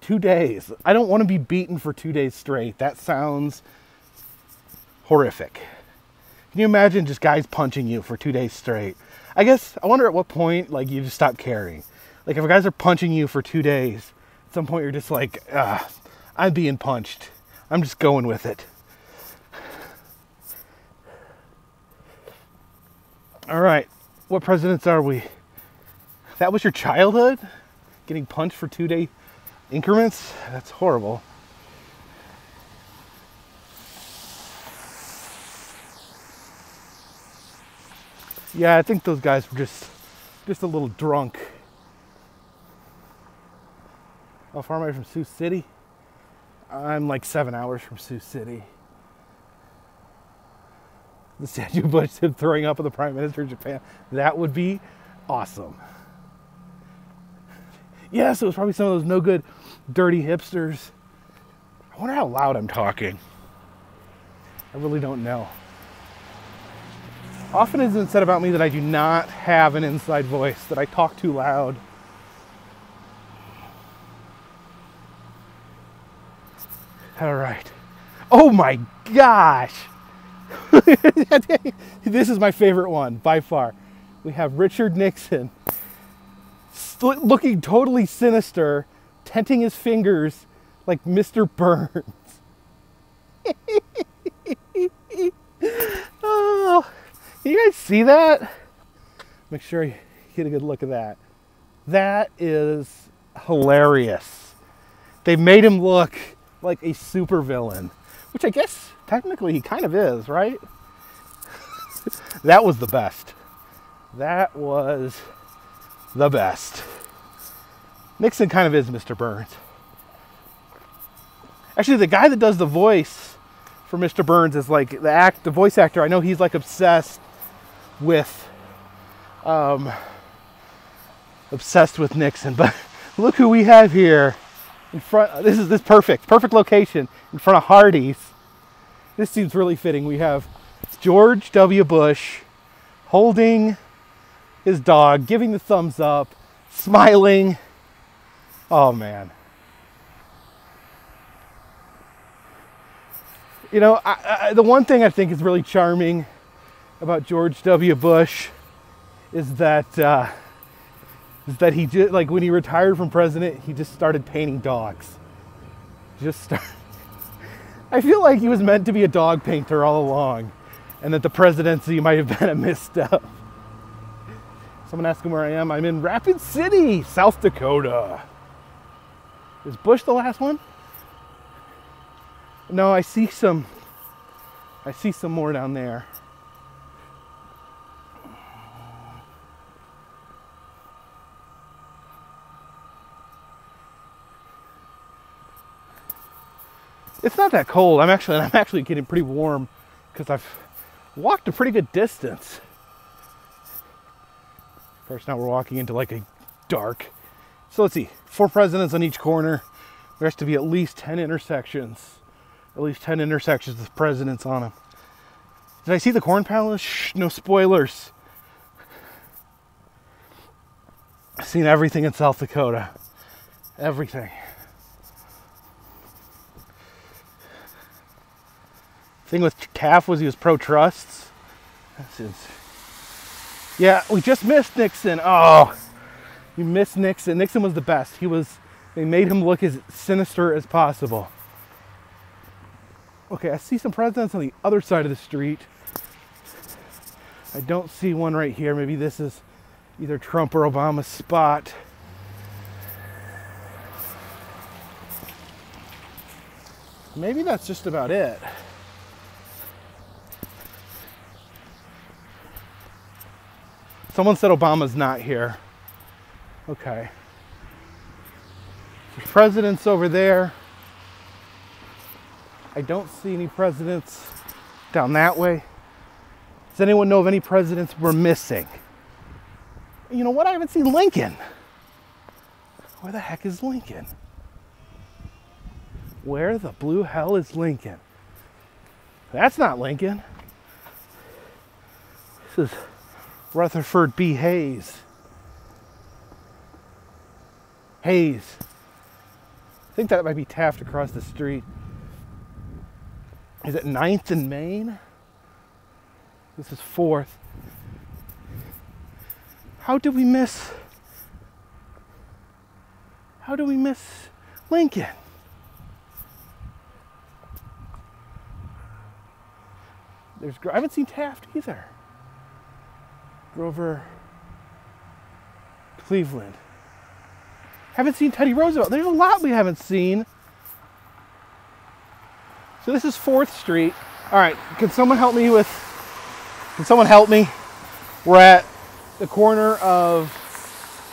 A: Two days. I don't want to be beaten for 2 days straight. That sounds horrific. Can you imagine just guys punching you for 2 days straight? I wonder at what point, you just stop caring. If guys are punching you for 2 days, at some point you're just like, I'm being punched. I'm just going with it. All right, what presidents are we? That was your childhood? Getting punched for 2 day increments? That's horrible. Yeah, I think those guys were just a little drunk. How far am I from Sioux City? I'm 7 hours from Sioux City. The statue of Bush throwing up at the Prime Minister of Japan. That would be awesome. Yes, it was probably some of those no good, dirty hipsters. I wonder how loud I'm talking. I really don't know. Often it's been said about me that I do not have an inside voice, that I talk too loud. All right. Oh my gosh. This is my favorite one by far. We have Richard Nixon looking totally sinister, tenting his fingers like Mr. Burns. Oh, can you guys see that? Make sure you get a good look at that. That is hilarious. They made him look like a supervillain, which I guess technically he kind of is, right? That was the best. That was the best. Nixon kind of is Mr. Burns. Actually, the guy that does the voice for Mr. Burns is the voice actor. I know he's obsessed with Nixon, but look who we have here in front. This perfect location in front of Hardee's. This seems really fitting. We have George W. Bush holding his dog, giving the thumbs up, smiling. Oh man. You know, the one thing I think is really charming about George W. Bush is that he did, when he retired from president, he just started painting dogs. I feel like he was meant to be a dog painter all along, and that the presidency might have been a misstep. Someone asked him where I am. I'm in Rapid City, South Dakota. Is Bush the last one? No, I see some more down there. It's not that cold. I'm actually getting pretty warm because I've walked a pretty good distance. Of course, now we're walking into a dark. So let's see, 4 presidents on each corner. There has to be at least 10 intersections. At least 10 intersections with presidents on them. Did I see the Corn Palace? Shh, no spoilers. I've seen everything in South Dakota. Everything. Thing with Taft was he was pro-trusts. Yeah, we just missed Nixon. Oh, you missed Nixon. Nixon was the best. They made him look as sinister as possible. Okay, I see some presidents on the other side of the street. I don't see one right here. Maybe this is either Trump or Obama's spot. Maybe that's just about it. Someone said Obama's not here. Okay. There's presidents over there. I don't see any presidents down that way. Does anyone know of any presidents we're missing? You know what? I haven't seen Lincoln. Where the heck is Lincoln? Where the blue hell is Lincoln? That's not Lincoln. This is Rutherford B. Hayes. Hayes. I think that might be Taft across the street. Is it 9th and Main? This is 4th. How did we miss Lincoln? I haven't seen Taft either. Grover Cleveland. Haven't seen Teddy Roosevelt. There's a lot we haven't seen. So this is 4th Street. All right, can someone help me? We're at the corner of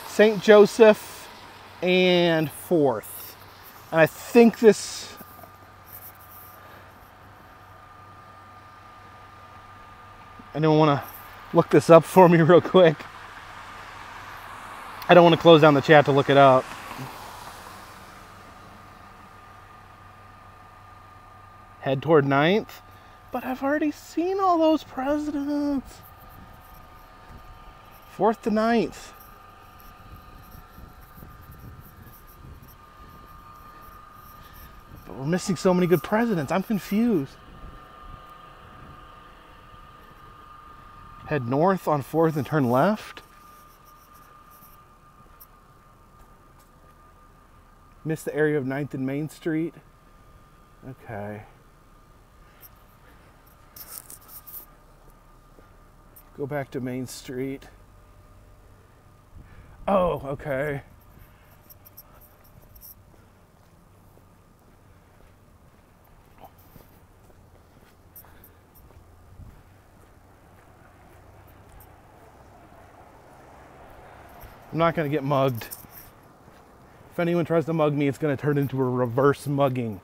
A: St. Joseph and 4th. And I think anyone want to look this up for me real quick? I don't want to close down the chat to look it up. Head toward 9th. But I've already seen all those presidents. 4th to 9th. But we're missing so many good presidents. I'm confused. Head north on 4th and turn left. Missed the area of 9th and Main Street. Okay. Go back to Main Street. Oh, okay. I'm not going to get mugged. If anyone tries to mug me, it's going to turn into a reverse mugging.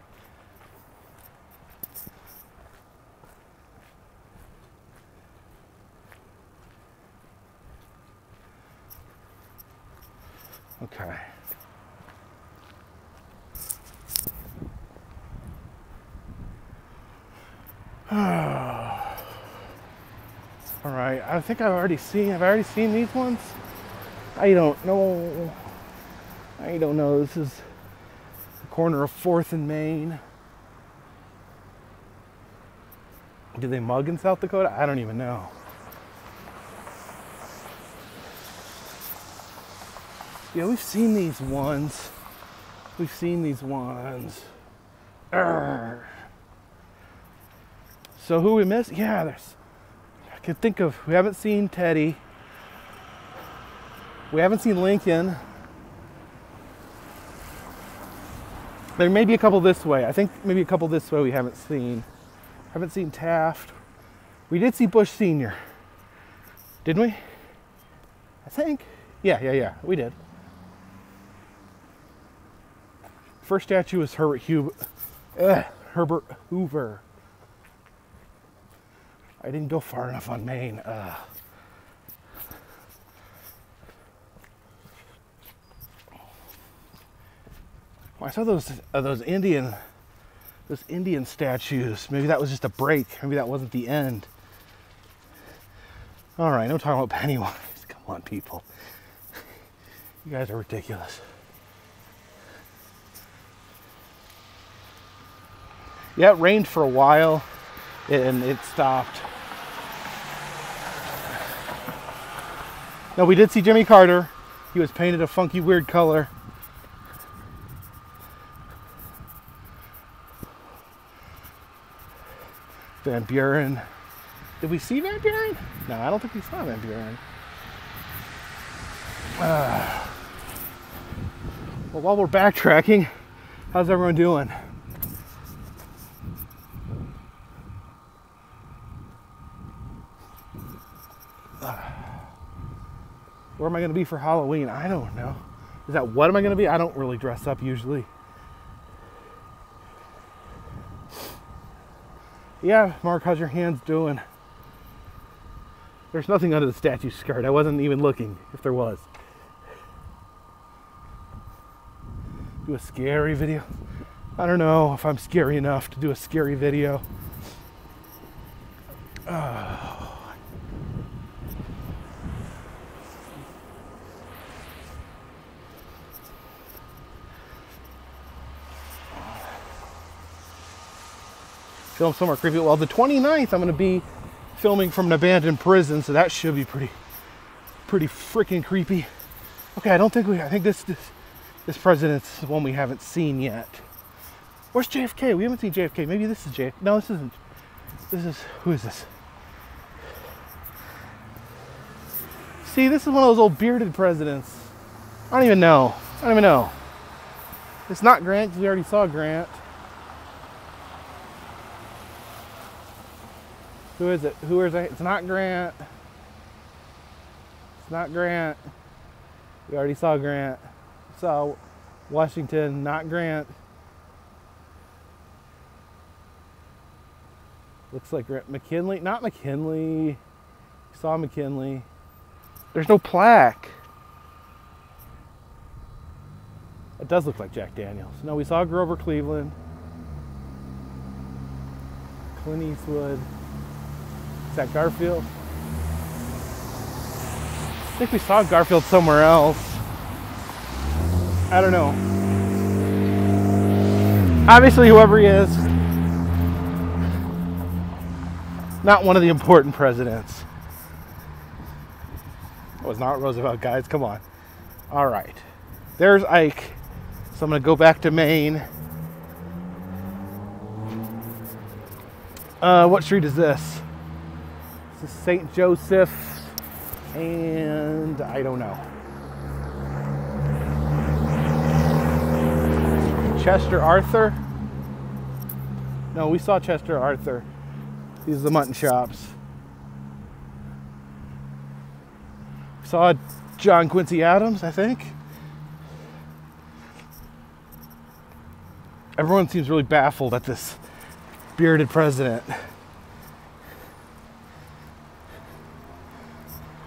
A: Okay. All right, I think I've already seen these ones. I don't know. This is the corner of 4th and Main. Do they mug in South Dakota? I don't even know. Yeah, we've seen these ones. Urgh. So who we missed? Yeah, I can think of, we haven't seen Teddy. We haven't seen Lincoln. There may be a couple this way. I think maybe a couple this way we haven't seen. Haven't seen Taft. We did see Bush Sr. Didn't we? I think. Yeah, we did. First statue was Herbert Hoover. I didn't go far enough on Maine. I saw those Indian statues. Maybe that was just a break. Maybe that wasn't the end. All right, no talking about Pennywise. Come on, people. You guys are ridiculous. Yeah, it rained for a while, and it stopped. No, we did see Jimmy Carter. He was painted a funky, weird color. Van Buren. Did we see Van Buren? No, I don't think we saw Van Buren. Well, while we're backtracking, how's everyone doing? Where am I going to be for Halloween? I don't know. Is that what am I going to be? I don't really dress up usually. Yeah, Mark, how's your hands doing? There's nothing under the statue's skirt. I wasn't even looking if there was. Do a scary video? I don't know if I'm scary enough to do a scary video. Film somewhere creepy. Well, the 29th, I'm going to be filming from an abandoned prison, so that should be pretty freaking creepy. Okay, I think this president's the one we haven't seen yet. Where's JFK? We haven't seen JFK. Maybe this is JFK. No, this isn't. Who is this? See, this is one of those old bearded presidents. I don't even know. It's not Grant, because we already saw Grant. Who is it? It's not Grant. It's not Grant. We already saw Grant. Saw Washington, not Grant. Looks like Grant. McKinley, not McKinley. We saw McKinley. There's no plaque. It does look like Jack Daniels. No, we saw Grover Cleveland. Clint Eastwood. Is that Garfield? I think we saw Garfield somewhere else. I don't know. Obviously, whoever he is, not one of the important presidents. It was not Roosevelt, guys. Come on. All right. There's Ike. So I'm going to go back to Maine. What street is this? This is St. Joseph, and I don't know. Chester Arthur? No, we saw Chester Arthur. These are the mutton shops. We saw John Quincy Adams, I think. Everyone seems really baffled at this bearded president.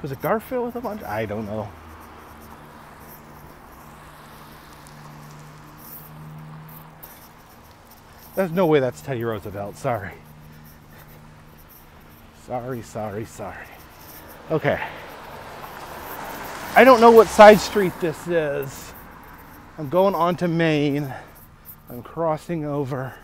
A: Was it Garfield with a bunch? I don't know. There's no way that's Teddy Roosevelt. Sorry. Sorry. Okay. I don't know what side street this is. I'm going on to Maine. I'm crossing over.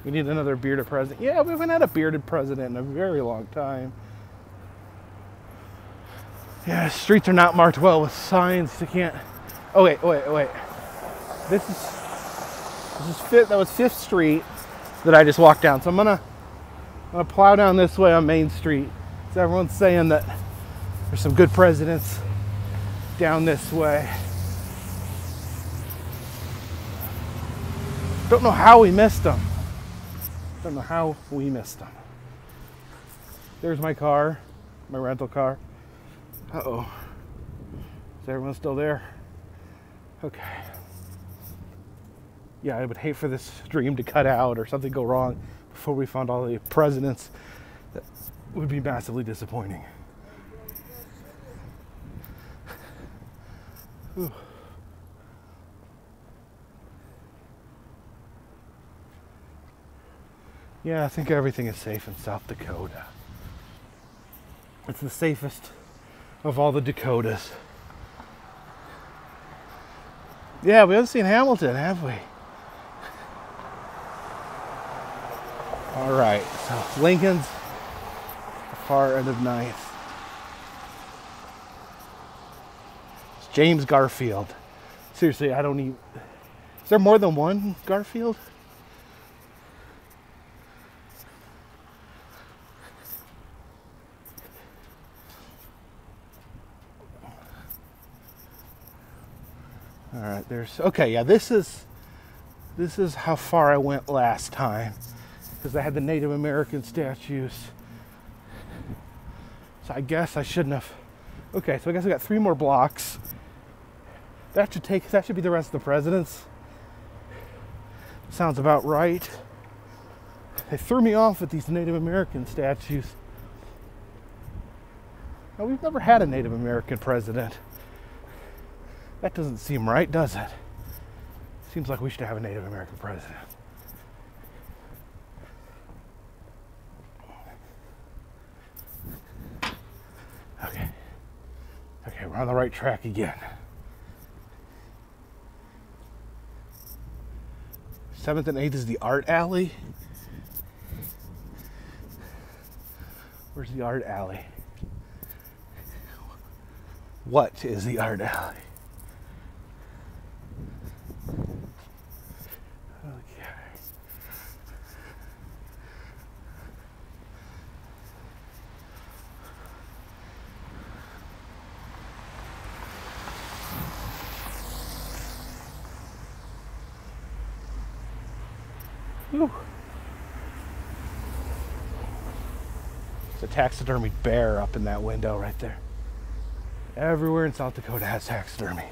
A: We need another bearded president. Yeah, we haven't had a bearded president in a very long time. Yeah, streets are not marked well with signs. You can't. Oh wait. That was 5th Street that I just walked down. So I'm gonna plow down this way on Main Street. So everyone's saying that there's some good presidents down this way. Don't know how we missed them. There's my car, my rental car. Uh-oh. Is everyone still there? Okay. Yeah, I would hate for this stream to cut out or something go wrong before we found all the presidents. That would be massively disappointing. Whew. Yeah, I think everything is safe in South Dakota. It's the safest of all the Dakotas. Yeah, we haven't seen Hamilton, have we? All right, so Lincoln's the far end of 9th. It's James Garfield. Seriously, I don't even... Is there more than one Garfield? All right, okay, yeah, this is how far I went last time. because they had the Native American statues. So I guess I shouldn't have. Okay, so I guess I got 3 more blocks. That should be the rest of the presidents. Sounds about right. They threw me off with these Native American statues. Now, we've never had a Native American president. That doesn't seem right, does it? Seems like we should have a Native American president. Okay, we're on the right track again. 7th and 8th is the art alley. Where's the art alley? What is the art alley? Okay. Whew. There's a taxidermied bear up in that window right there. Everywhere in South Dakota has taxidermy.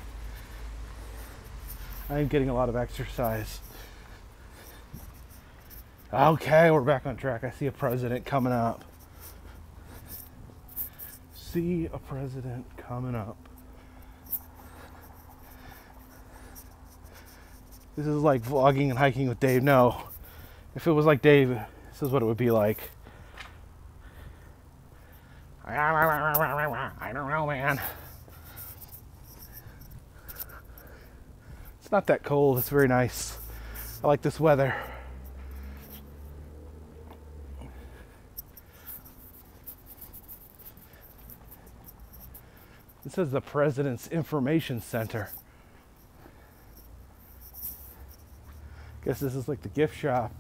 A: I'm getting a lot of exercise. Okay, we're back on track. I see a president coming up. See a president coming up. This is like vlogging and hiking with Dave. No. If it was like Dave, this is what it would be like. I don't know, man. It's not that cold. It's very nice. I like this weather. This is the President's Information Center. Guess this is like the gift shop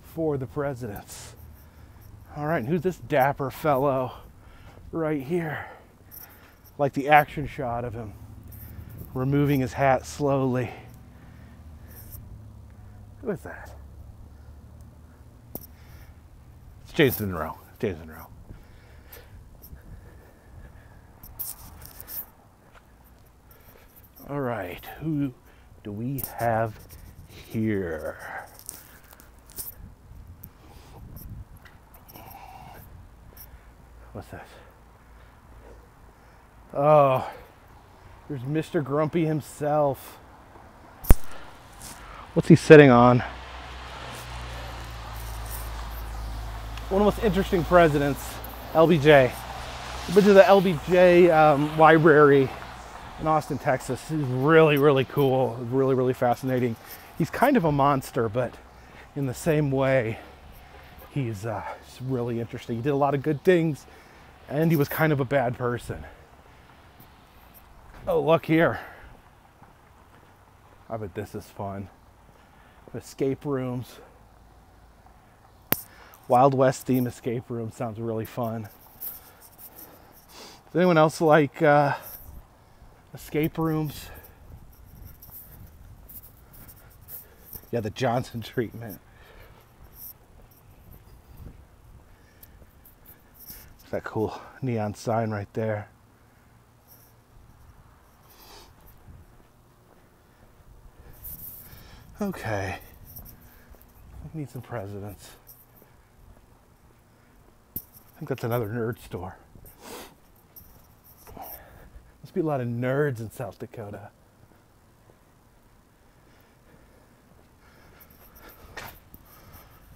A: for the presidents. All right, and who's this dapper fellow right here? Like the action shot of him removing his hat slowly. Who is that? It's James Monroe. James Monroe. All right, who do we have here? What's that? Oh, there's Mr. Grumpy himself. What's he sitting on? One of the most interesting presidents, LBJ. I've been to the LBJ library in Austin, Texas. He's really, really cool. Really, really fascinating. He's kind of a monster, but in the same way, he's really interesting. He did a lot of good things, and he was kind of a bad person. Oh, look here. I bet this is fun. Escape rooms. Wild West theme escape room sounds really fun. Does anyone else like escape rooms? Yeah, the Johnson treatment. There's that cool neon sign right there. Okay. We need some presidents. I think that's another nerd store. Must be a lot of nerds in South Dakota.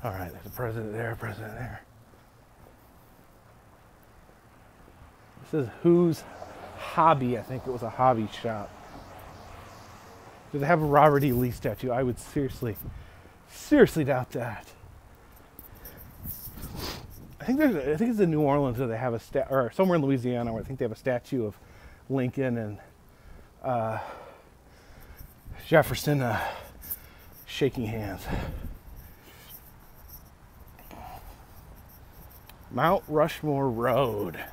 A: All right, there's a president there, president there. This is Who's Hobby. I think it was a hobby shop. Do they have a Robert E. Lee statue? I would seriously doubt that. I think it's in New Orleans where they have a or somewhere in Louisiana where I think they have a statue of Lincoln and Jefferson shaking hands. Mount Rushmore Road. You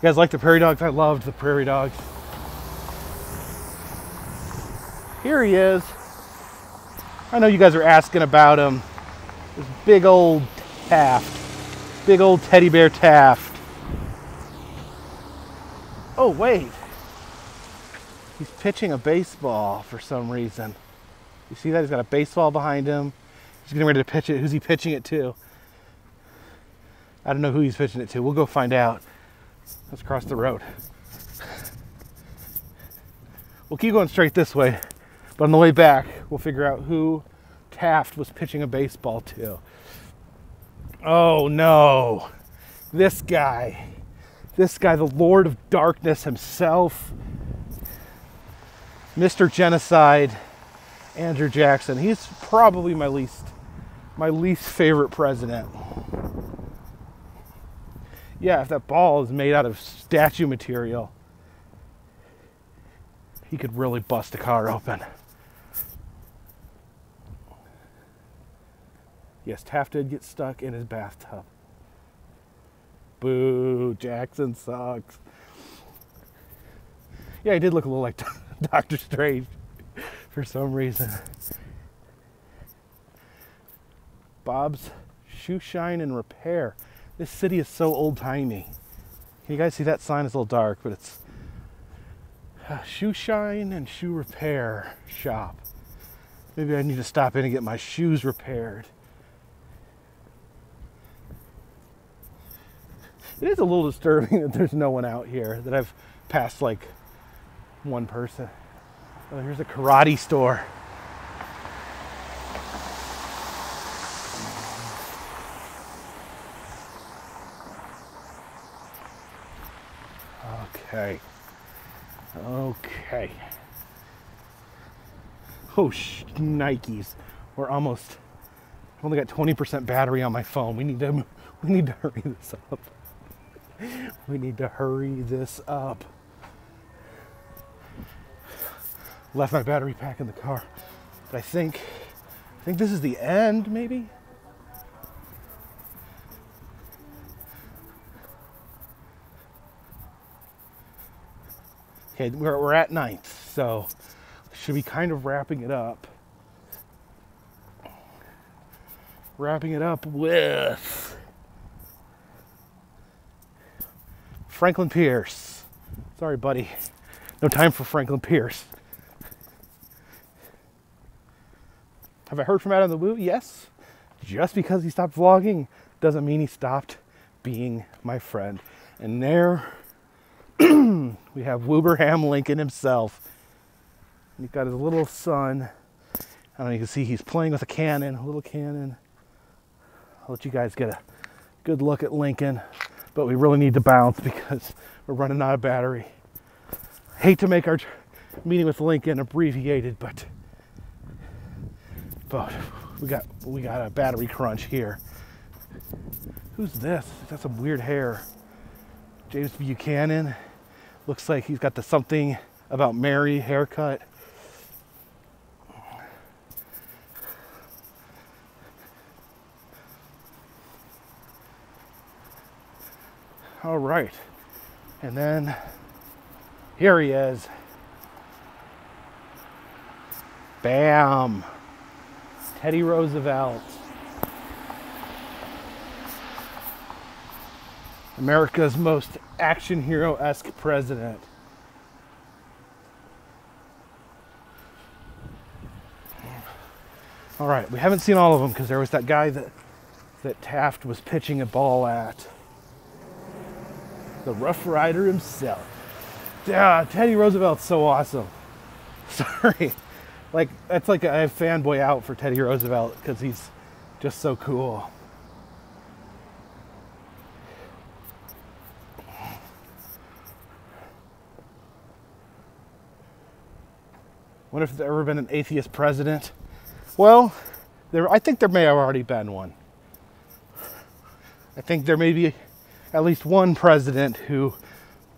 A: guys like the prairie dogs? I loved the prairie dogs. Here he is. I know you guys are asking about him. This big old Taft. Big old teddy bear Taft. Oh, wait. He's pitching a baseball for some reason. You see that? He's got a baseball behind him. He's getting ready to pitch it. Who's he pitching it to? I don't know who he's pitching it to. We'll go find out. Let's cross the road. We'll keep going straight this way, but on the way back, we'll figure out who Taft was pitching a baseball to. Oh no. This guy, the Lord of Darkness himself, Mr. Genocide, Andrew Jackson. He's probably my least favorite president. Yeah, if that ball is made out of statue material, he could really bust a car open. Yes, Taft did get stuck in his bathtub. Boo, Jackson sucks. Yeah, he did look a little like Dr. Strange for some reason. Bob's Shoe Shine and Repair. This city is so old-timey. Can you guys see that sign? It's a little dark, but it's Shoe Shine and Shoe Repair Shop. Maybe I need to stop in and get my shoes repaired. It is a little disturbing that there's no one out here, that I've passed like one person. Oh, here's a karate store. Okay. Oh, Nikes. I've only got 20% battery on my phone. We need to hurry this up. We need to hurry this up. Left my battery pack in the car. But I think this is the end, maybe? Okay, we're at 9th, so should be kind of wrapping it up. Wrapping it up with Franklin Pierce. Sorry, buddy. No time for Franklin Pierce. Have I heard from Adam the Woo? Yes. Just because he stopped vlogging doesn't mean he stopped being my friend. And there we have Wilbraham Lincoln himself. He's got his little son. I don't know, you can see he's playing with a little cannon. I'll let you guys get a good look at Lincoln, but we really need to bounce because we're running out of battery. Hate to make our meeting with Lincoln abbreviated, but we got a battery crunch here. Who's this? That's some weird hair. James Buchanan. Looks like he's got the Something About Mary haircut. All right. And then here he is. Bam. Teddy Roosevelt. America's most action hero-esque president. All right, we haven't seen all of them because there was that guy that Taft was pitching a ball at. The Rough Rider himself. Yeah, Teddy Roosevelt's so awesome. Sorry. That's like I fanboy out for Teddy Roosevelt because he's just so cool. Wonder if there's ever been an atheist president. Well, I think there may have already been one. I think there may be at least one president who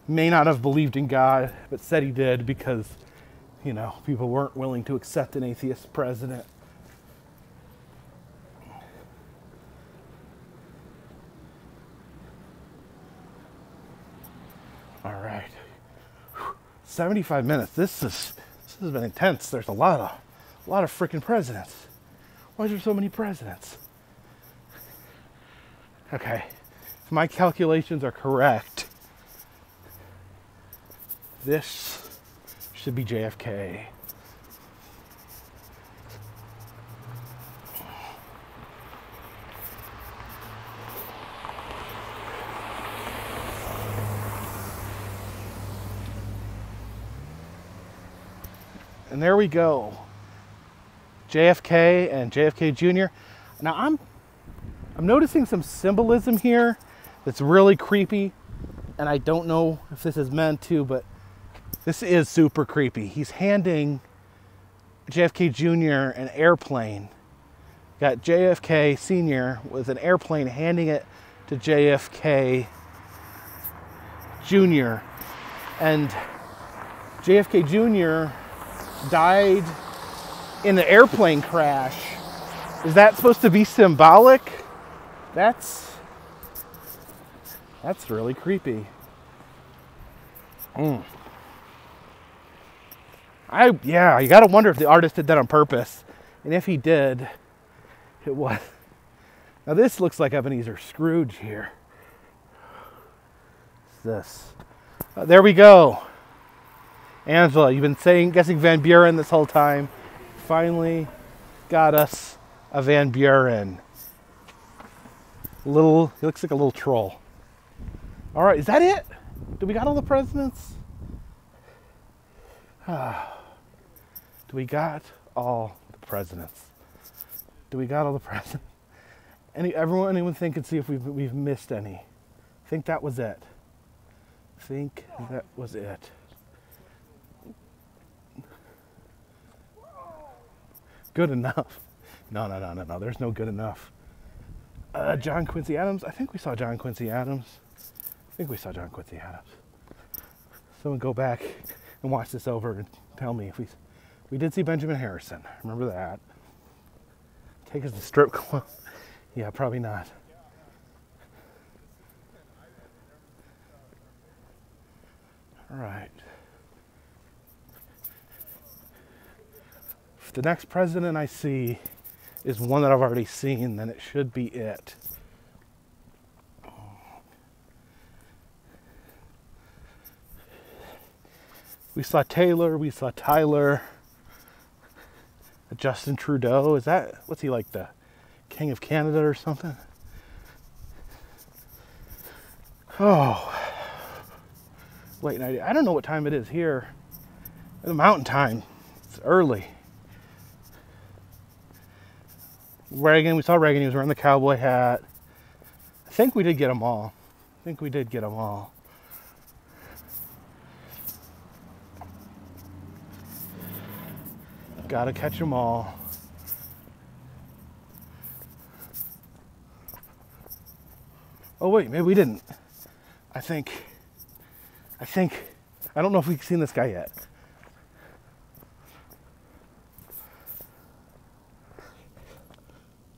A: may not have believed in God, but said he did because, people weren't willing to accept an atheist president. All right. 75 minutes. This has been intense. There's a lot of freaking presidents. Why is there so many presidents? Okay, if my calculations are correct, this should be JFK. And there we go. JFK and JFK Jr. Now I'm noticing some symbolism here that's really creepy, and I don't know if this is meant to, but this is super creepy. He's handing JFK Jr. an airplane. Got JFK Sr. with an airplane handing it to JFK Jr. And JFK Jr. died in the airplane crash. Is that supposed to be symbolic? That's really creepy. You gotta wonder if the artist did that on purpose. And if he did, it was. Now this looks like Ebenezer Scrooge here. What's this? There we go. Angela, you've been guessing Van Buren this whole time. Finally got us a Van Buren. He looks like a little troll. All right, is that it? Do we got all the presidents? Do we got all the presidents? Do we got all the presidents? Anyone think and see if we've missed any? Think that was it. Think that was it. Good enough. No. There's no good enough. John Quincy Adams. I think we saw John Quincy Adams. Someone go back and watch this over and tell me if we did see Benjamin Harrison. Remember that. Take us to strip club. Yeah, probably not. All right. If the next president I see is one that I've already seen, then it should be it. We saw Taylor, we saw Tyler, Justin Trudeau. What's he like, the King of Canada or something? Oh, late night. I don't know what time it is here. It's mountain time. It's early. Reagan, we saw Reagan, he was wearing the cowboy hat. I think we did get them all. Gotta catch them all. Oh wait, maybe we didn't. I don't know if we've seen this guy yet.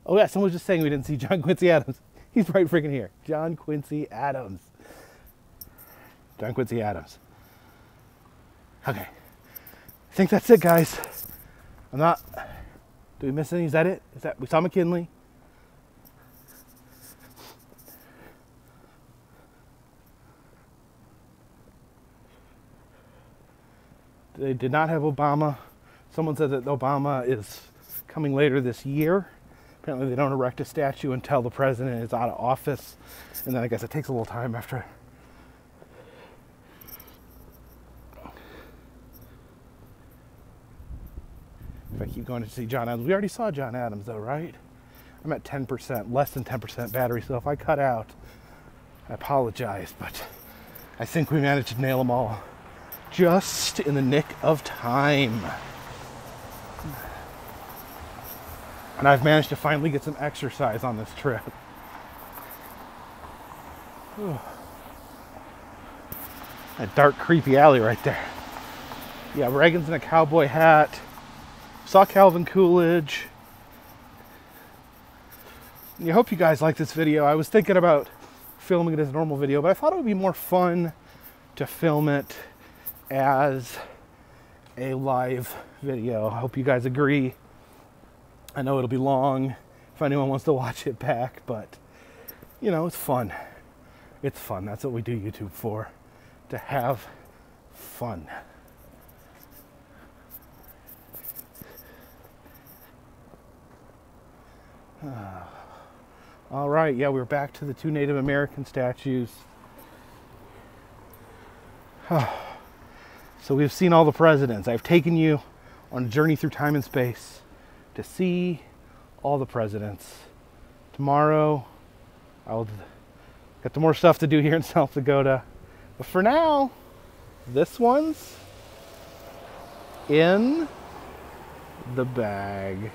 A: Oh yeah, someone was just saying we didn't see John Quincy Adams. He's right freaking here. John Quincy Adams. Okay. I think that's it, guys. Did we miss any? Is that it? We saw McKinley. They did not have Obama. Someone said that Obama is coming later this year. Apparently they don't erect a statue until the president is out of office. And then I guess it takes a little time after. If I keep going to see John Adams. We already saw John Adams though, right? I'm at 10%, less than 10% battery. So if I cut out, I apologize. But I think we managed to nail them all just in the nick of time. And I've managed to finally get some exercise on this trip. Whew. That dark, creepy alley right there. Yeah, Reagan's in a cowboy hat. Saw Calvin Coolidge. I hope you guys like this video. I was thinking about filming it as a normal video, but I thought it would be more fun to film it as a live video. I hope you guys agree. I know it'll be long if anyone wants to watch it back, but you know, it's fun. It's fun. That's what we do YouTube for, to have fun. All right, yeah, we're back to the 2 Native American statues. So we've seen all the presidents. I've taken you on a journey through time and space to see all the presidents. Tomorrow, I'll get more stuff to do here in South Dakota. But for now, this one's in the bag.